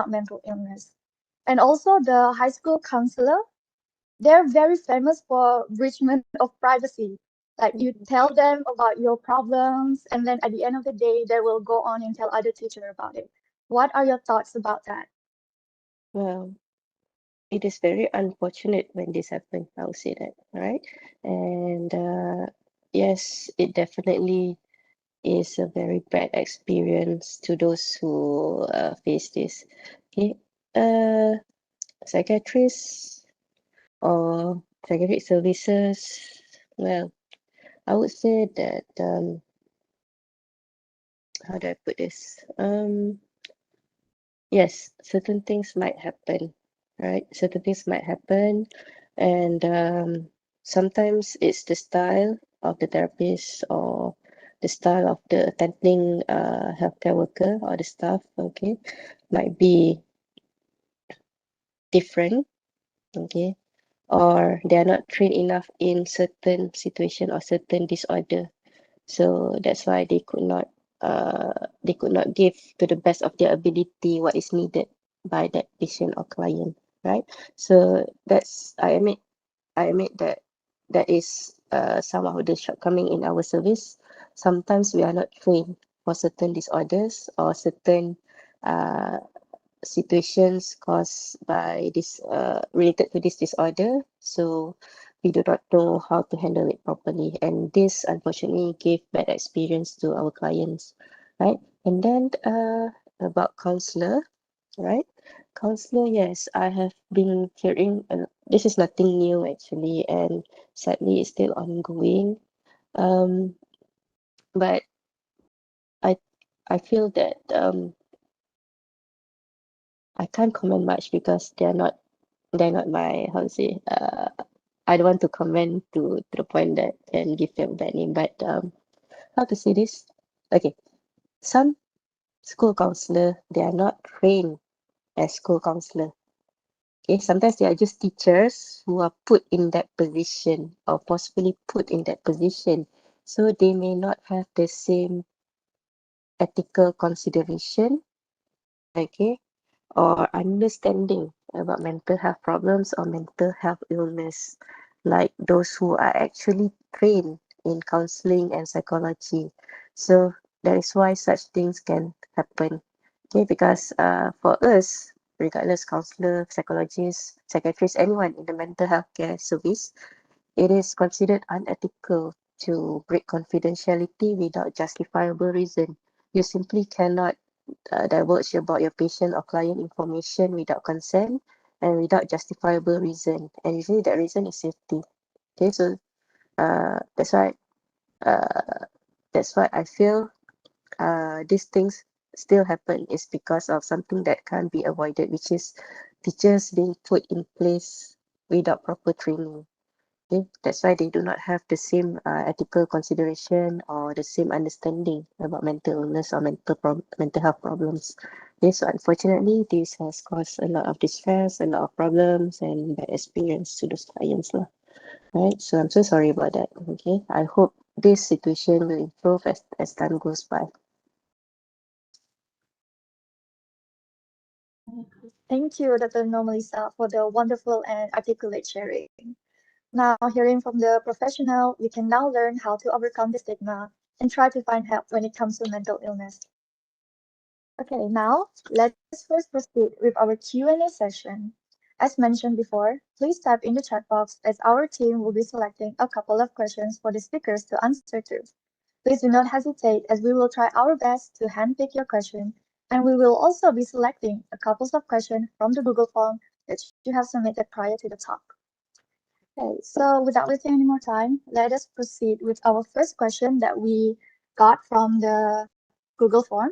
mental illness. And also the high school counselor, they're very famous for breachment of privacy. Like you tell them about your problems, and then at the end of the day, they will go on and tell other teacher about it. What are your thoughts about that? Well, it is very unfortunate when this happens, I would say that, right? And yes, it definitely is a very bad experience to those who face this. Okay, uh, psychiatrists or psychiatric services, well, I would say that how do I put this? Yes, certain things might happen, right? Certain things might happen, and sometimes it's the style of the therapist or the style of the attending healthcare worker or the staff, okay, might be different, okay, or they are not trained enough in certain situation or certain disorder. So that's why they could not give to the best of their ability what is needed by that patient or client, right? So that's I admit that that is some of the shortcoming in our service. Sometimes we are not trained for certain disorders or certain uh, situations caused by this related to this disorder. So we do not know how to handle it properly, and this unfortunately gave bad experience to our clients, right? And then about counselor, right? Counselor, yes, I have been hearing, this is nothing new actually, and sadly it's still ongoing. Um, but I I feel that I can't comment much because they're not my, how to say, I don't want to comment to the point that can give them bad name, but how to say this? Okay, some school counselor, they are not trained as school counselor. Okay, sometimes they are just teachers who are put in that position or possibly put in that position. So they may not have the same ethical consideration, okay, or understanding about mental health problems or mental health illness, like those who are actually trained in counseling and psychology. So that is why such things can happen. Okay, because for us, regardless counselor, psychologist, psychiatrist, anyone in the mental health care service, it is considered unethical to break confidentiality without justifiable reason. You simply cannot divulge about your patient or client information without consent and without justifiable reason. And usually that reason is safety. Okay, so that's why uh, I feel these things still happen is because of something that can't be avoided, which is teachers being put in place without proper training. Okay, that's why they do not have the same ethical consideration or the same understanding about mental illness or mental health problems. Okay, so unfortunately, this has caused a lot of distress, a lot of problems, and bad experience to those clients, lah. Right, so I'm so sorry about that. Okay, I hope this situation will improve as time goes by. Thank you, Dr. Normalisa, for the wonderful and articulate sharing. Now, hearing from the professional, we can now learn how to overcome the stigma and try to find help when it comes to mental illness. Okay, now let us first proceed with our Q&A session. As mentioned before, please type in the chat box as our team will be selecting a couple of questions for the speakers to answer to. Please do not hesitate as we will try our best to handpick your question, and we will also be selecting a couple of questions from the Google form that you have submitted prior to the talk. Okay, so without wasting any more time, let us proceed with our first question that we got from the Google form.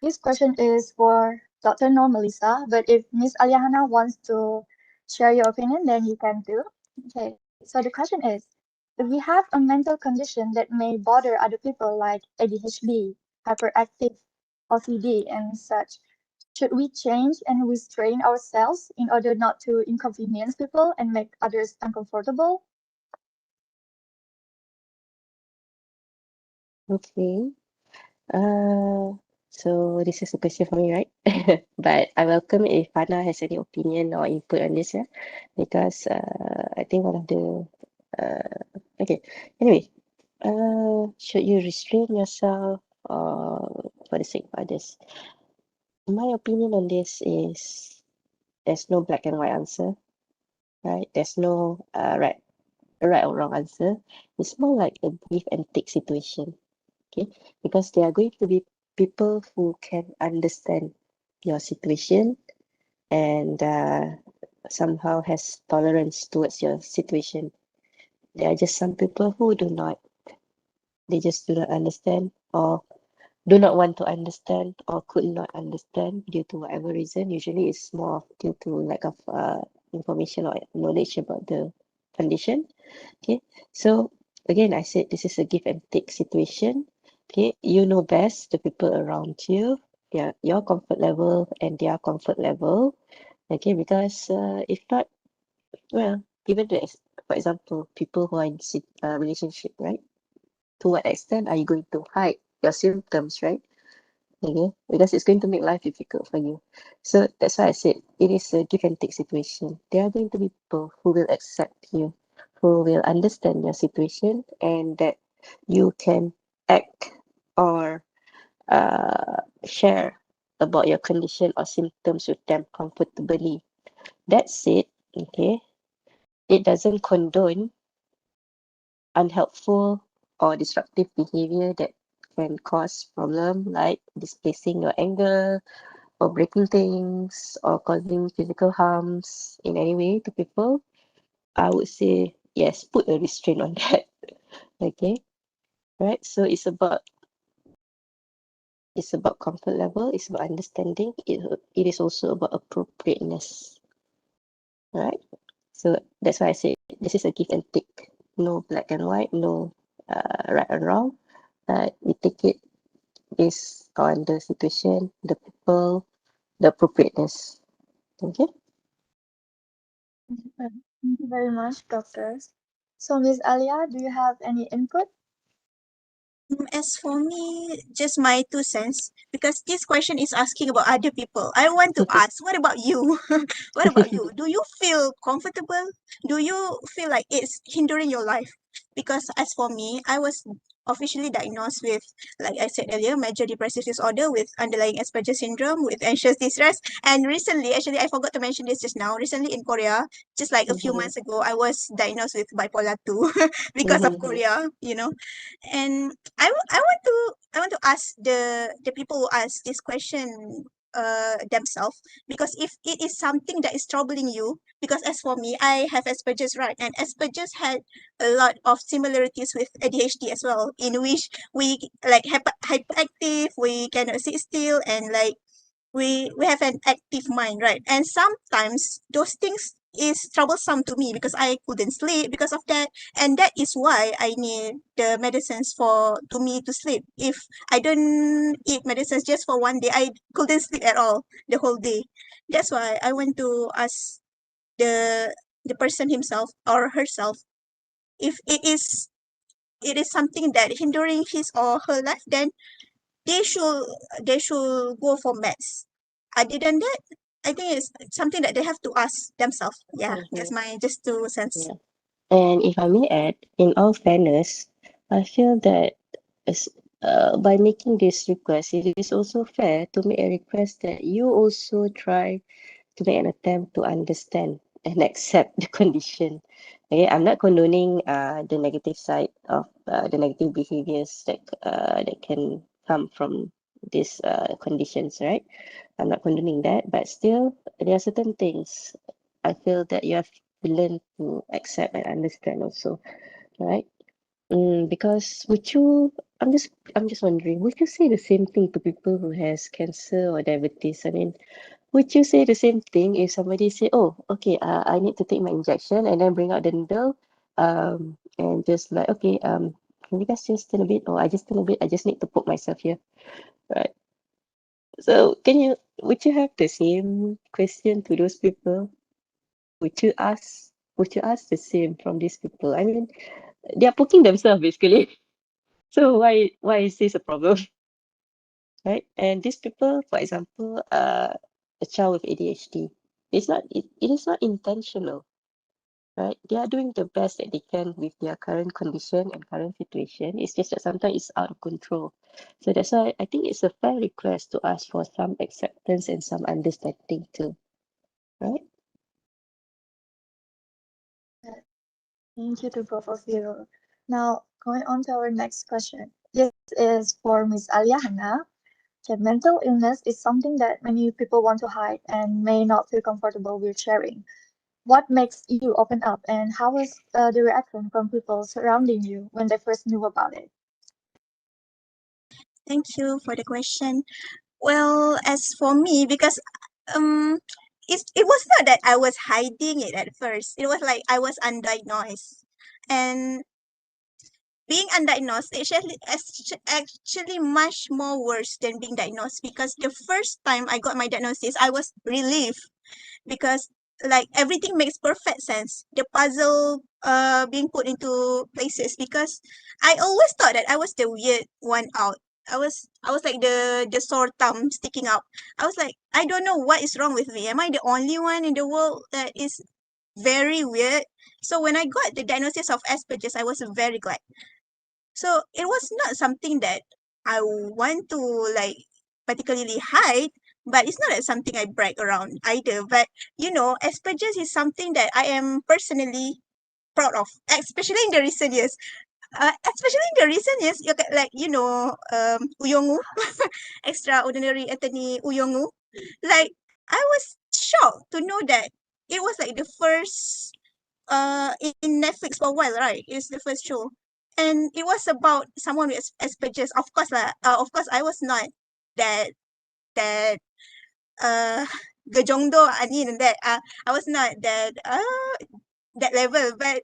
This question is for Dr. Normalisa, but if Miss Aliahana wants to share your opinion, then you can do. Okay, so the question is, if we have a mental condition that may bother other people like ADHD, hyperactive, OCD, and such, Should we change and restrain ourselves in order not to inconvenience people and make others uncomfortable? Okay. So this is a question for me, right? But I welcome if Hannah has any opinion or input on this, yeah, because I think one of the okay. Anyway, should you restrain yourself for the sake of others? My opinion on this is there's no black and white answer, right? There's no right or wrong answer. It's more like a give and take situation, okay? Because there are going to be people who can understand your situation and somehow has tolerance towards your situation. There are just some people who do not. They just do not understand or do not want to understand or could not understand due to whatever reason. Usually it's more due to lack of information or knowledge about the condition. Okay, so again, I said this is a give and take situation. Okay, you know best the people around you, your comfort level and their comfort level. Okay, because if not, well, even the for example, people who are in relationship, right? To what extent are you going to hide your symptoms, right? Okay, because it's going to make life difficult for you. So that's why I said it is a give and take situation. There are going to be people who will accept you, who will understand your situation, and that you can act or share about your condition or symptoms with them comfortably. That said, okay, it doesn't condone unhelpful or disruptive behavior that can cause problem like displacing your anger or breaking things or causing physical harms in any way to people. I would say yes, put a restraint on that. Okay, right? So it's about comfort level, it's about understanding. It is also about appropriateness, right? So that's why I say this is a give and take. No black and white, no right and wrong. We take it based on the situation, the people, the appropriateness. Okay. Thank you very much, doctors. So, Miss Alia, do you have any input? As for me, just my 2 cents, because this question is asking about other people. I want to ask, what about you? What about you? Do you feel comfortable? Do you feel like it's hindering your life? Because as for me, I was officially diagnosed with, like I said earlier, major depressive disorder with underlying Asperger syndrome with anxious distress. And recently, actually, I forgot to mention this just now. Recently in Korea, just like a few Mhm, months ago, I was diagnosed with bipolar 2 because of mhm, Korea. And I want to ask the people who ask this question themselves, because if it is something that is troubling you, because as for me, I have Asperger's, right? And Asperger's had a lot of similarities with ADHD as well, in which we like hyperactive, we cannot sit still, and like we have an active mind, right? And sometimes those things is troublesome to me because I couldn't sleep because of that, and that is why I need the medicines for to me to sleep. If I don't eat medicines just for one day, I couldn't sleep at all the whole day. That's why I want to ask the the person himself or herself, if it is something that hindering his or her life, then they should they should go for meds. Other than that, I think it's something that they have to ask themselves. Yeah, that's mhm. my just 2 cents. Yeah. And if I may add, in all fairness, I feel that as, by making this request, it is also fair to make a request that you also try to make an attempt to understand and accept the condition. Okay, I'm not condoning the negative side of the negative behaviors that can come from these conditions, right? I'm not condoning that, but still, there are certain things I feel that you have to learn to accept and understand also, right? Because I'm just wondering, would you say the same thing to people who has cancer or diabetes? I mean, would you say the same thing if somebody say, "Oh, okay, I need to take my injection," and then bring out the needle, and just like, "Okay, can you guys just turn a bit, or I just turn a bit, I just need to poke myself here," right? So would you have the same question to those people? Would you ask the same from these people? I mean, they are poking themselves basically. So why is this a problem? Right? And these people, for example, a child with ADHD, it is not intentional, right? They are doing the best that they can with their current condition and current situation. It's just that sometimes it's out of control. So that's why I think it's a fair request to ask for some acceptance and some understanding too, right? Thank you to both of you. Now, going on to our next question. This is for Miss Alia Hana. Okay, mental illness is something that many people want to hide and may not feel comfortable with sharing. What makes you open up, and how was the reaction from people surrounding you when they first knew about it? Thank you for the question. Well, as for me, because um, it was not that I was hiding it at first. It was like I was undiagnosed, and being undiagnosed actually much more worse than being diagnosed, because the first time I got my diagnosis, I was relieved because like everything makes perfect sense. The puzzle being put into places, because I always thought that I was the weird one out. I was like the sore thumb sticking out. I was like, I don't know what is wrong with me. Am I the only one in the world that is very weird? So when I got the diagnosis of Asperger's, I was very glad. So it was not something that I want to like particularly hide, but it's not like something I brag around either. But Asperger's is something that I am personally proud of, especially in the recent years. You can, like Uyongu, extraordinary attorney Uyongu. Like I was shocked to know that it was like the first in Netflix for a while, right? It's the first show, and it was about someone with Asperger's. Of course, lah. Of course, I was not that that uh gejongdo ani and that. I was not that level, but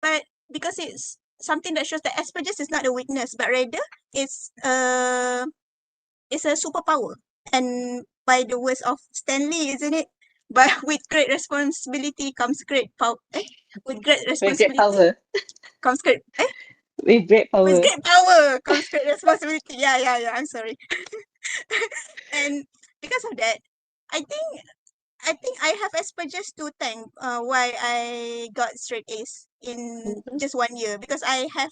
but because it's something that shows that Asperger's is not a weakness, but rather it's uh it's a superpower. And by the words of Stanley, isn't it? But with great responsibility comes great power. With great With great responsibility power. comes great. With great With power. great power comes great responsibility. Yeah. I'm sorry. And because of that, I think I have Asperger's to thank why I got straight A's in Mhm, just 1 year, because I have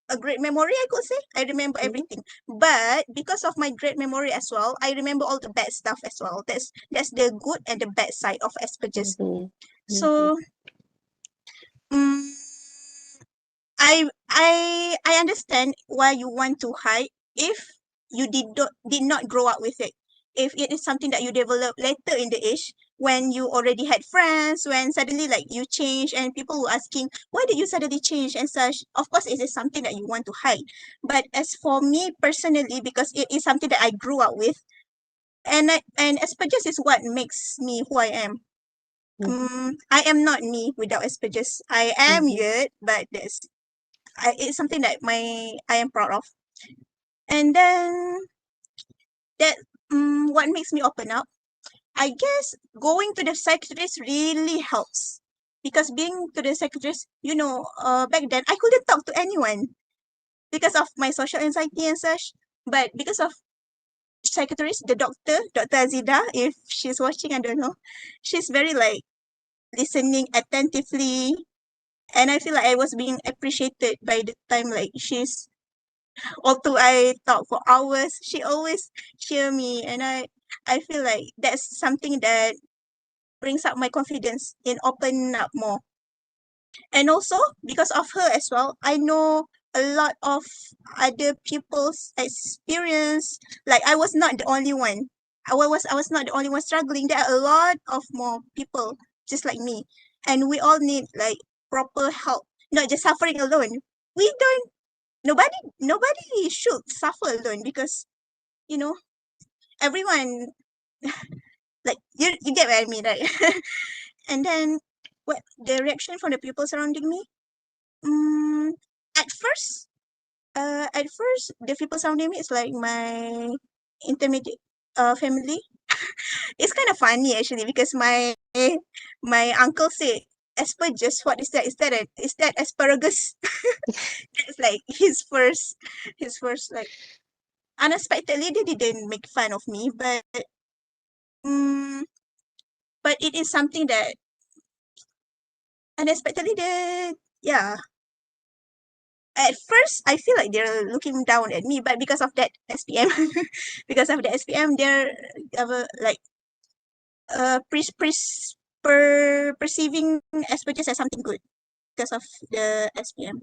a great memory, I could say. I remember mhm, everything. But because of my great memory as well, I remember all the bad stuff as well. That's the good and the bad side of Asperger's. mhm, mhm, So um, I understand why you want to hide if you did not grow up with it. If it is something that you develop later in the age, when you already had friends, when suddenly like you change and people were asking, why did you suddenly change and such? Of course, it is something that you want to hide. But as for me personally, because it is something that I grew up with, and Asperger's is what makes me who I am. mhm, I am not me without Asperger's. I am mhm, weird, but it's something that I am proud of. And then that what makes me open up, I guess going to the psychiatrist really helps, because being to the psychiatrist, back then I couldn't talk to anyone because of my social anxiety and such. But because of psychiatrist, the Dr. Azida, if she's watching, I don't know, she's very like listening attentively, and I feel like I was being appreciated by the time. Like although I talk for hours, she always cheer me, and I feel like that's something that brings up my confidence in opening up more. And also because of her as well, I know a lot of other people's experience. Like I was not the only one. I was not the only one struggling. There are a lot of more people just like me, and we all need like proper help, not just suffering alone. We don't. Nobody should suffer alone, because you know everyone, like you get what I mean, right? And then what the reaction from the people surrounding me? Mm, at first, the people surrounding me is like my intermediate family. It's kind of funny actually because my uncle said asparagus. What is that? Is that asparagus? It's like his first like unexpectedly they didn't make fun of me, um, but it is something that unexpectedly they yeah. At first, I feel like they're looking down at me, but because of that SPM, because of the SPM, they're like perceiving SPGs as something good because of the SPM.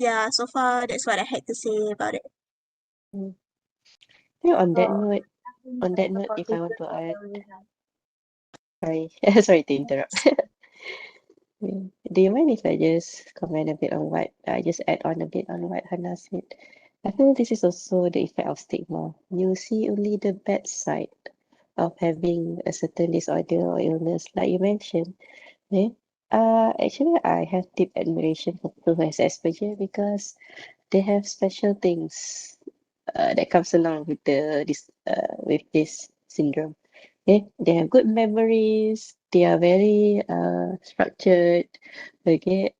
Yeah, so far that's what I had to say about it. Mm. You know, So, having on a that note, if supportive I want to group add, really helps. sorry, sorry to interrupt. Yeah. Do you mind if I just comment a bit on what I just add on a bit on what Hannah said? I feel this is also the effect of stigma. You see only the bad side of having a certain disorder or illness, like you mentioned. Okay? Actually, I have deep admiration for people who has Asperger because they have special things that comes along with this syndrome. Okay, they have good memories. They are very structured. Okay,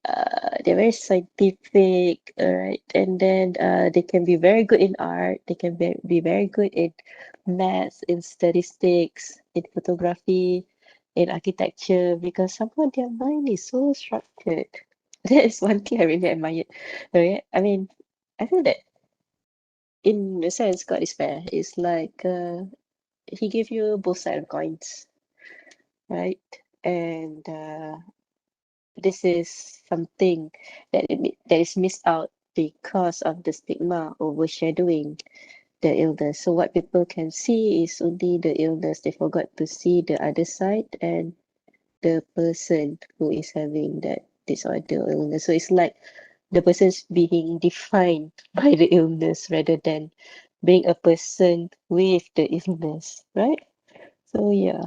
they're very scientific. All right, and then they can be very good in art. They can be very good in maths, in statistics, in photography, in architecture because somehow their mind is so structured. That is one thing I really admire. Okay, I mean, I feel that in a sense, God is fair. It's like He gave you both sides of coins, right? And this is something that is missed out because of the stigma overshadowing the illness. So what people can see is only the illness. They forgot to see the other side and the person who is having that disorder or illness. So it's like the person's being defined by the illness rather than being a person with the illness, right? So yeah.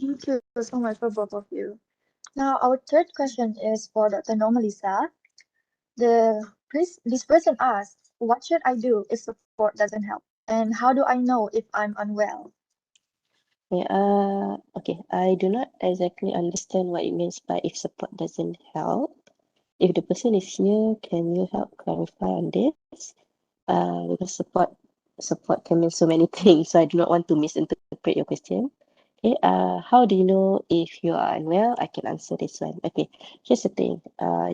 Thank you so much for both of you. Now, our third question is for Dr. Nomalisa. This person asks, what should I do if support doesn't help? And how do I know if I'm unwell? Yeah, okay. I do not exactly understand what it means by if support doesn't help. If the person is here, can you help clarify on this? Because support can mean so many things, so I do not want to misinterpret your question. Okay, how do you know if you are unwell? I can answer this one. Okay, here's the thing.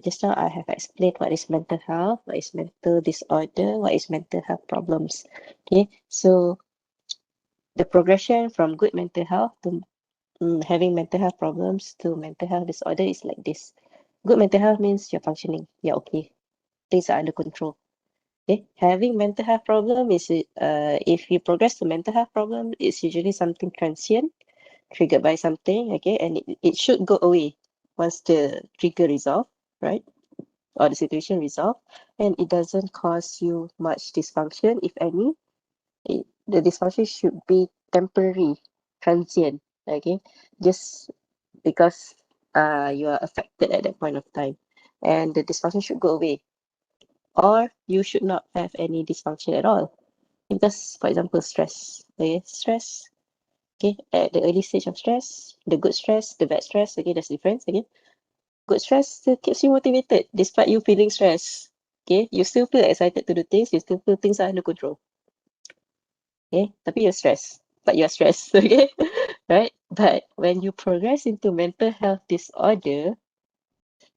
Just now I have explained what is mental health, what is mental disorder, what is mental health problems. Okay, so the progression from good mental health to having mental health problems to mental health disorder is like this. Good mental health means you're functioning, you're okay, things are under control. Okay, having mental health problem is if you progress to mental health problem, it's usually something transient, triggered by something, okay, and it should go away once the trigger resolve, right? Or the situation resolve, and it doesn't cause you much dysfunction, if any. The dysfunction should be temporary, transient, okay, just because you are affected at that point of time, and the dysfunction should go away, or you should not have any dysfunction at all. Because, for example, stress, okay, stress, okay, at the early stage of stress, the good stress, the bad stress, okay, there's difference, okay. Good stress still keeps you motivated despite you feeling stressed, okay, you still feel excited to do things, you still feel things are under control, okay, tapi you're stressed, but you're stressed, okay, right? But when you progress into mental health disorder,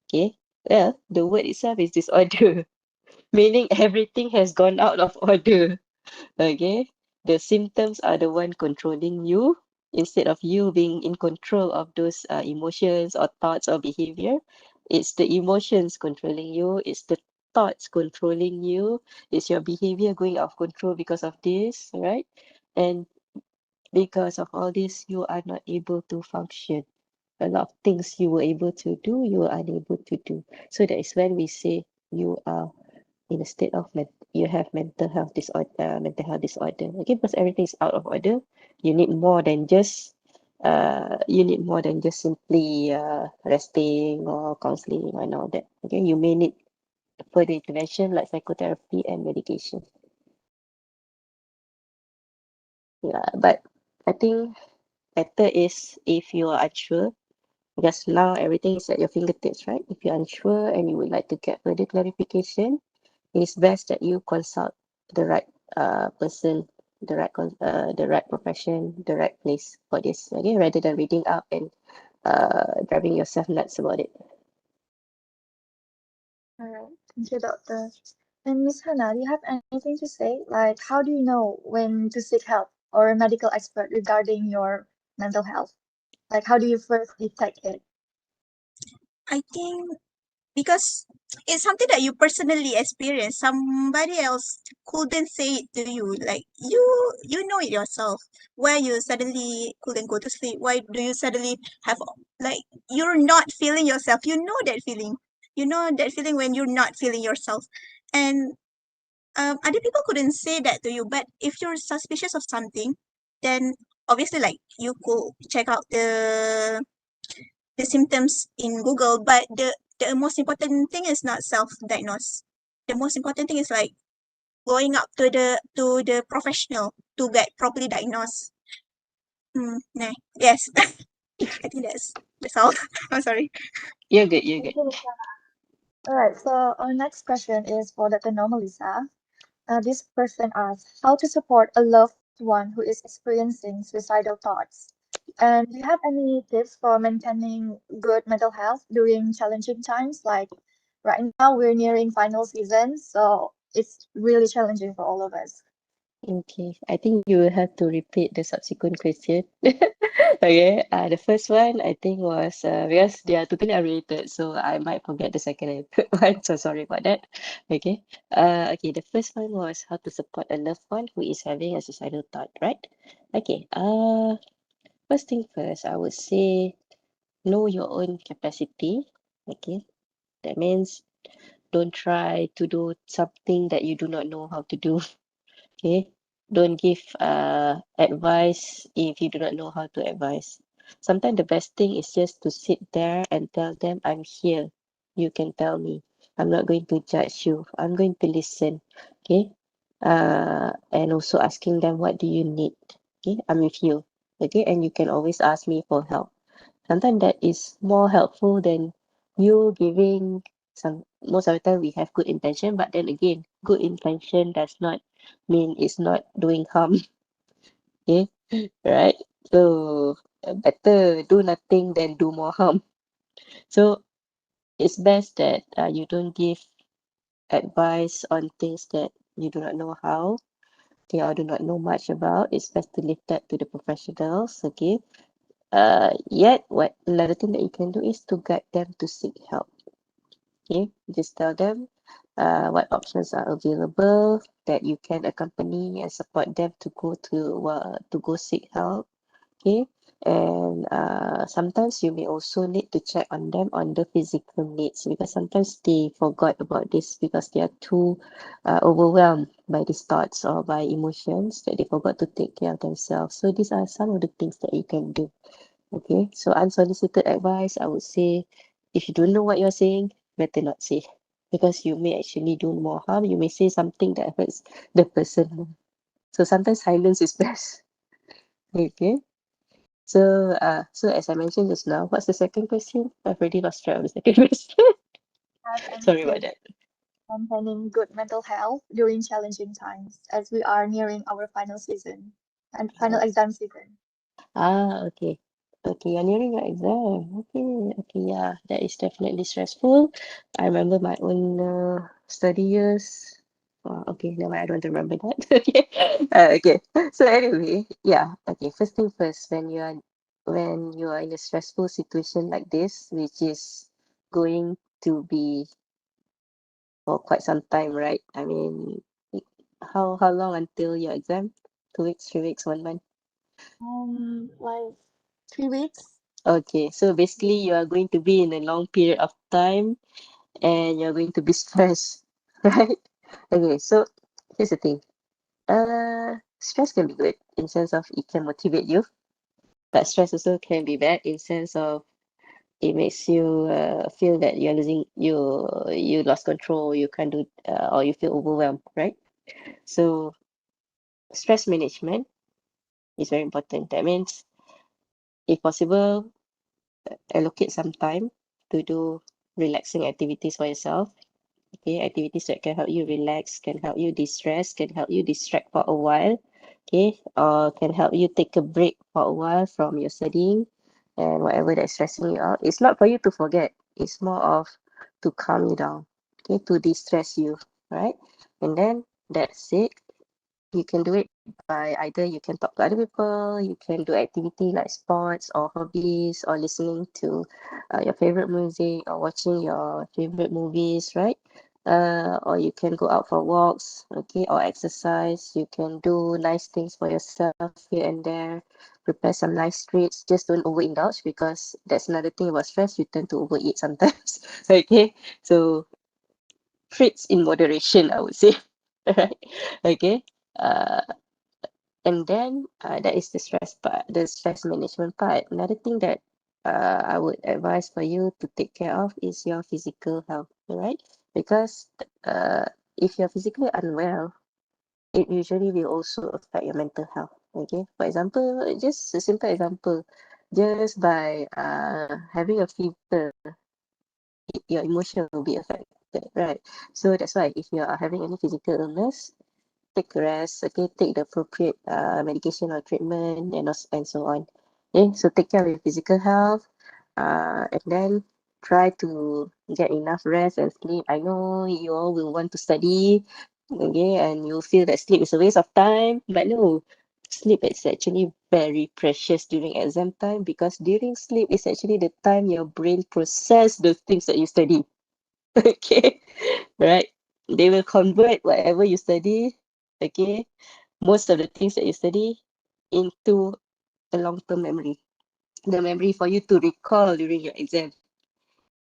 okay, well, the word itself is disorder, meaning everything has gone out of order. Okay, the symptoms are the one controlling you instead of you being in control of those emotions or thoughts or behavior. It's the emotions controlling you, it's the thoughts controlling you, it's your behavior going out of control because of this, right? And because of all this, you are not able to function. A lot of things you were able to do, you are unable to do. So that is when we say you are in a state of you have mental health disorder, okay, because everything is out of order. You need more than just simply resting or counseling and all that, okay. You may need further intervention like psychotherapy and medication. Yeah, but I think better is if you are unsure, because now everything is at your fingertips, right? If you're unsure and you would like to get further clarification, it is best that you consult the right person, the right profession, the right place for this, okay, rather than reading up and driving yourself nuts about it. All right. Thank you, doctor. And Miss Hannah, do you have anything to say? Like, how do you know when to seek help or a medical expert regarding your mental health? Like, how do you first detect it? I think because it's something that you personally experience. Somebody else couldn't say it to you. Like you know it yourself. Why you suddenly couldn't go to sleep? Why do you suddenly have like you're not feeling yourself? You know that feeling. You know that feeling when you're not feeling yourself. And other people couldn't say that to you. But if you're suspicious of something, then obviously like you could check out the symptoms in Google, but the most important thing is not self-diagnose. The most important thing is like going up to the professional to get properly diagnosed. Nah, yes, I think that's all. I'm sorry. You're good, you're Thank good. you, Miss Hannah. All right. So our next question is for Dr. Normalisa. This person asks how to support a loved one who is experiencing suicidal thoughts. And do you have any tips for maintaining good mental health during challenging times? Like right now, we're nearing final season, so it's really challenging for all of us. Okay, I think you will have to repeat the subsequent question. Okay, the first one I think was because they are totally unrelated, so I might forget the second and third one. So sorry about that. Okay, okay, the first one was how to support a loved one who is having a suicidal thought, right? Okay, first thing first, I would say know your own capacity. Okay, that means don't try to do something that you do not know how to do. Okay, don't give advice if you do not know how to advise. Sometimes the best thing is just to sit there and tell them, I'm here. You can tell me. I'm not going to judge you. I'm going to listen. Okay. And also asking them, what do you need? Okay, I'm with you. Okay, and you can always ask me for help. Sometimes that is more helpful than you giving some. Most of the time we have good intention, but then again, good intention does not mean it's not doing harm. Okay, right? So better do nothing than do more harm. So it's best that you don't give advice on things that you do not know how, okay, or do not know much about. It's best to leave that to the professionals. Okay, yet what another thing that you can do is to guide them to seek help. Okay, just tell them what options are available, that you can accompany and support them to go seek help. Okay, and sometimes you may also need to check on them on the physical needs, because sometimes they forgot about this because they are too overwhelmed by these thoughts or by emotions that they forgot to take care of themselves. So these are some of the things that you can do. Okay, so unsolicited advice, I would say, if you don't know what you're saying, better not say, because you may actually do more harm. You may say something that hurts the person more. So sometimes silence is best. Okay. So so as I mentioned just now, what's the second question? I've already lost track of the second question. Have any Sorry about tips that. for maintaining good mental health during challenging times as we are nearing our final season and final Uh, exam season? okay. Okay, you're nearing your exam. Okay, okay, yeah, that is definitely stressful. I remember my own study years. Okay, never mind, I don't remember that. Okay, okay. So anyway, yeah. Okay, first thing first, when you are in a stressful situation like this, which is going to be for quite some time, right? I mean, how long until your exam? 2 weeks, 3 weeks, 1 month? Like 3 weeks. Okay, so basically you are going to be in a long period of time and you're going to be stressed, right? Okay, so here's the thing. Stress can be good in sense of it can motivate you, but stress also can be bad in sense of it makes you feel that you're losing you lost control, you can't do or you feel overwhelmed, right? So stress management is very important. That means, if possible, allocate some time to do relaxing activities for yourself. Okay, activities that can help you relax, can help you distress, can help you distract for a while. Okay, or can help you take a break for a while from your studying and whatever that's stressing you out. It's not for you to forget, it's more of to calm you down, okay, to distress you, right? And then that's it. You can do it by either you can talk to other people, you can do activity like sports or hobbies or listening to your favorite music or watching your favorite movies, right? Or you can go out for walks, okay, or exercise. You can do nice things for yourself here and there, prepare some nice treats. Just don't overindulge, because that's another thing about stress. You tend to overeat sometimes. Okay, so treats in moderation, I would say. Right? Okay. Uh, and then that is the stress part, the stress management part. Another thing that I would advise for you to take care of is your physical health, right? Because uh, if you're physically unwell, it usually will also affect your mental health. Okay, for example, just a simple example, just by having a fever, your emotion will be affected, right? So that's why if you are having any physical illness, take a rest, okay, take the appropriate medication or treatment, and so on. Okay, so take care of your physical health, and then try to get enough rest and sleep. I know you all will want to study, okay, and you feel that sleep is a waste of time, but no, sleep is actually very precious during exam time, because during sleep is actually the time your brain process the things that you study. Okay, right? They will convert whatever you study, okay, most of the things that you study, into a long-term memory. The memory for you to recall during your exam,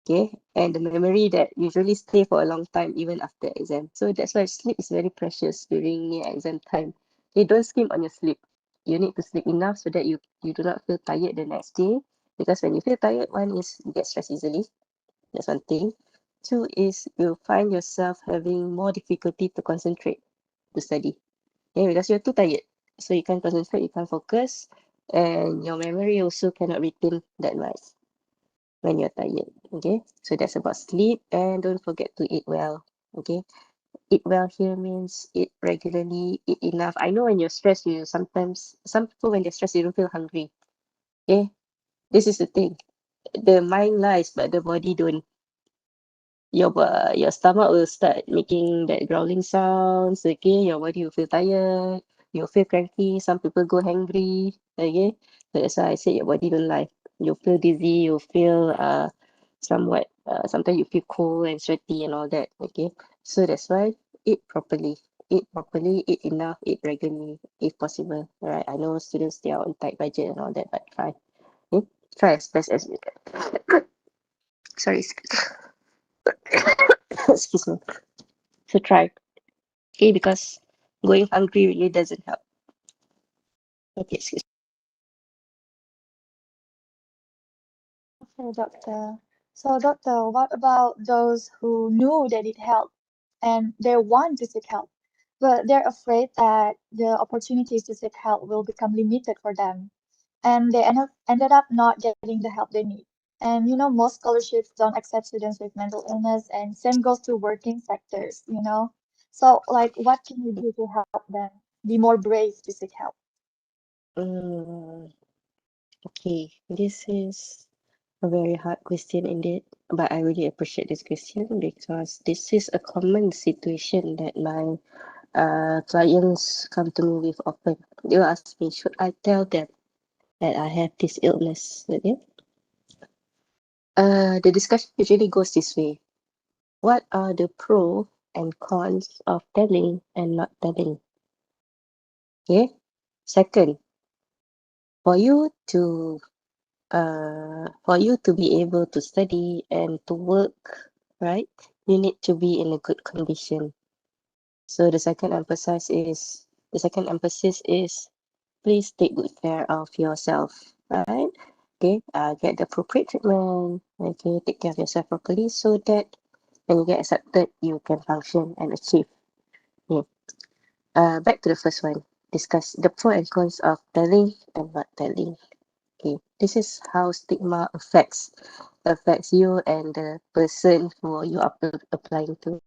okay, and the memory that usually stay for a long time even after exam. So that's why sleep is very precious during your exam time. Okay, don't skimp on your sleep. You need to sleep enough so that you do not feel tired the next day. Because when you feel tired, one is you get stressed easily. That's one thing. Two is you'll find yourself having more difficulty to concentrate to study. Yeah, because you're too tired. So you can't concentrate, you can't focus, and your memory also cannot retain that much when you're tired. Okay, so that's about sleep, and don't forget to eat well. Okay, eat well here means eat regularly, eat enough. I know when you're stressed, you sometimes, some people when they're stressed, they don't feel hungry. Okay, this is the thing. The mind lies, but the body don't. Your stomach will start making that growling sounds. Okay, your body will feel tired, you'll feel cranky, some people go hungry. Okay, so that's why I said your body don't lie. You'll feel dizzy, you'll feel somewhat sometimes you feel cold and sweaty and all that. Okay, so that's why eat properly, eat enough, eat regularly if possible. Right, I know students, they are on tight budget and all that, but try. Okay? Try as best as you can. Sorry. Excuse me. So try. Okay, because going hungry really doesn't help. Okay, excuse Okay, doctor. So, doctor, what about those who knew they need help and they want to seek help, but they're afraid that the opportunities to seek help will become limited for them, and they ended up not getting the help they need. And most scholarships don't accept students with mental illness, and same goes to working sectors. So, like, what can we do to help them be more brave to seek help? okay, this is a very hard question indeed, but I really appreciate this question because this is a common situation that my clients come to me with often. They will ask me, should I tell them that I have this illness? Okay? The discussion usually goes this way. What are the pros and cons of telling and not telling? Okay. Second, for you to be able to study and to work, right? You need to be in a good condition. So the second emphasis is please take good care of yourself, right? Okay, get the appropriate treatment. Okay, take care of yourself properly so that when you get accepted, you can function and achieve. Okay. Back to the first one. Discuss the pro and cons of telling and not telling. Okay, this is how stigma affects you and the person who you are applying to,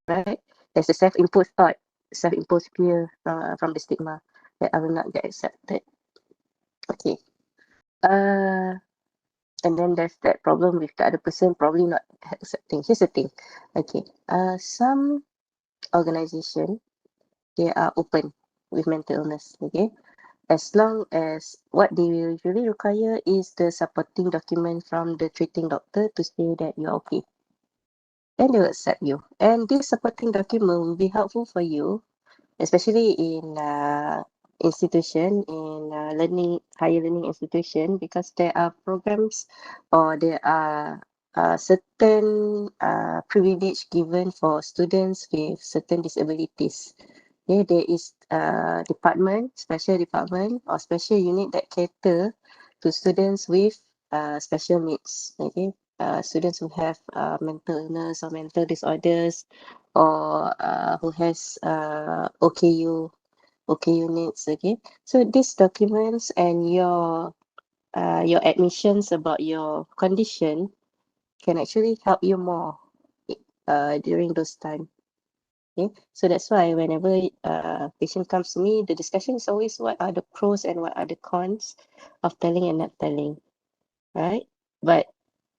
right? There's a self-imposed thought, self-imposed fear from the stigma that I will not get accepted. Okay. Uh, and then there's that problem with the other person probably not accepting. Here's the thing. Okay. Some organization they are open with mental illness. Okay. As long as what they will usually require is the supporting document from the treating doctor to say that you're okay. Then they will accept you. And this supporting document will be helpful for you, especially in institution, in higher learning institution, because there are programs or there are certain privilege given for students with certain disabilities. Okay, there is special department or special unit that cater to students with special needs. Okay, students who have mental illness or mental disorders, or who has OKU needs. Okay, so these documents and your admissions about your condition can actually help you more during those times. Okay, so that's why whenever patient comes to me, the discussion is always what are the pros and what are the cons of telling and not telling, right? But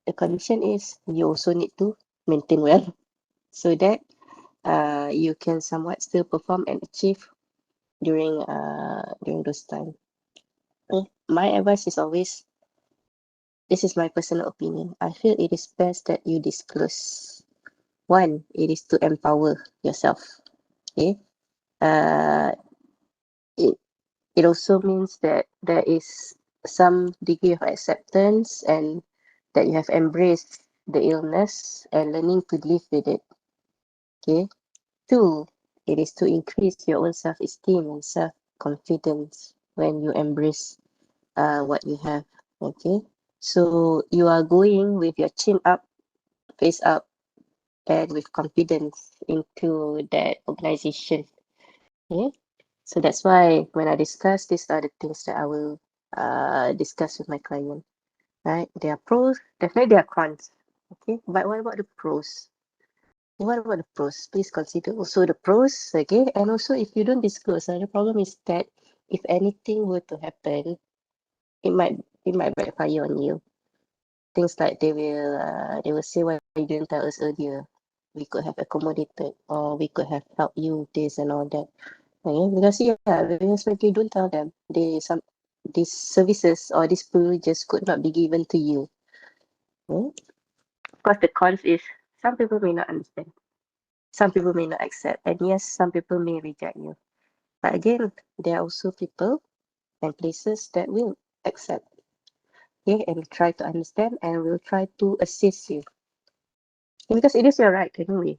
the condition is you also need to maintain well so that you can somewhat still perform and achieve during those time. My advice is always, this is my personal opinion. I feel it is best that you disclose. One, it is to empower yourself. Okay. It it also means that there is some degree of acceptance and that you have embraced the illness and learning to live with it. Okay. Two, it is to increase your own self-esteem and self-confidence when you embrace what you have. Okay. So you are going with your chin up, face up, and with confidence into that organization. Okay. So that's why when I discuss, these are the things that I will discuss with my client. Right? There are pros, definitely there are cons. Okay. But what about the pros? What about the pros? Please consider also the pros. Okay. And also if you don't disclose, the problem is that if anything were to happen, it might backfire on you. Things like they will say why you didn't tell us earlier. We could have accommodated or we could have helped you this and all that. Okay? Because when you don't tell them, these services or these privileges could not be given to you. Okay? Because the cons is some people may not understand. Some people may not accept. And yes, some people may reject you. But again, there are also people and places that will accept. Okay, and try to understand and will try to assist you. Because it is your right anyway.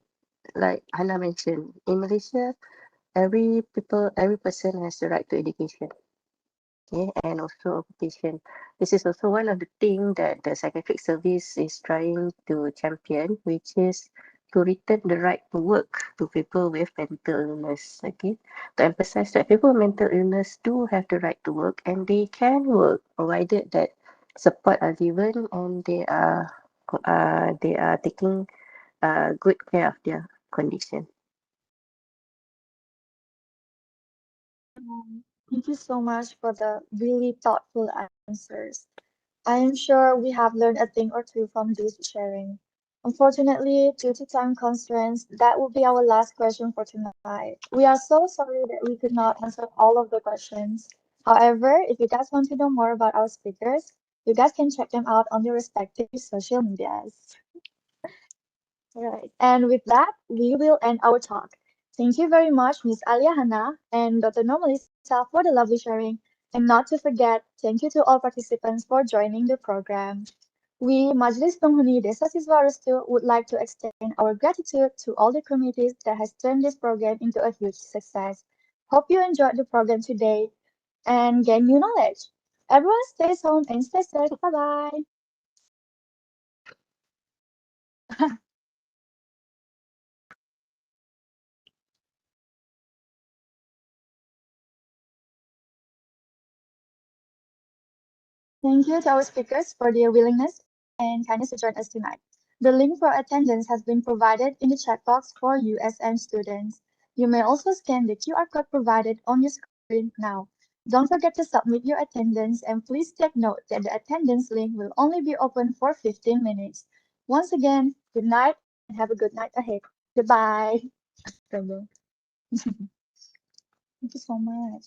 Like Hannah mentioned, in Malaysia, every person has the right to education. Okay, and also occupation. This is also one of the things that the psychiatric service is trying to champion, which is to return the right to work to people with mental illness. Okay, to emphasize that people with mental illness do have the right to work and they can work, provided that support are given and they are taking good care of their condition. Thank you so much for the really thoughtful answers. I am sure we have learned a thing or two from this sharing. Unfortunately, due to time constraints, that will be our last question for tonight. We are so sorry that we could not answer all of the questions. However, if you guys want to know more about our speakers, you guys can check them out on their respective social medias. Right. And with that, we will end our talk. Thank you very much, Miss Alia Hana and Dr. Nomalisa for the lovely sharing. And not to forget, thank you to all participants for joining the program. We, Majlis Penghuni Desa Siswa Restu, would like to extend our gratitude to all the communities that has turned this program into a huge success. Hope you enjoyed the program today and gain new knowledge. Everyone stays home and stay safe. Bye-bye. Thank you to our speakers for their willingness and kindness to join us tonight. The link for attendance has been provided in the chat box for USM students. You may also scan the QR code provided on your screen now. Don't forget to submit your attendance and please take note that the attendance link will only be open for 15 minutes. Once again, good night and have a good night ahead. Goodbye. Thank you so much.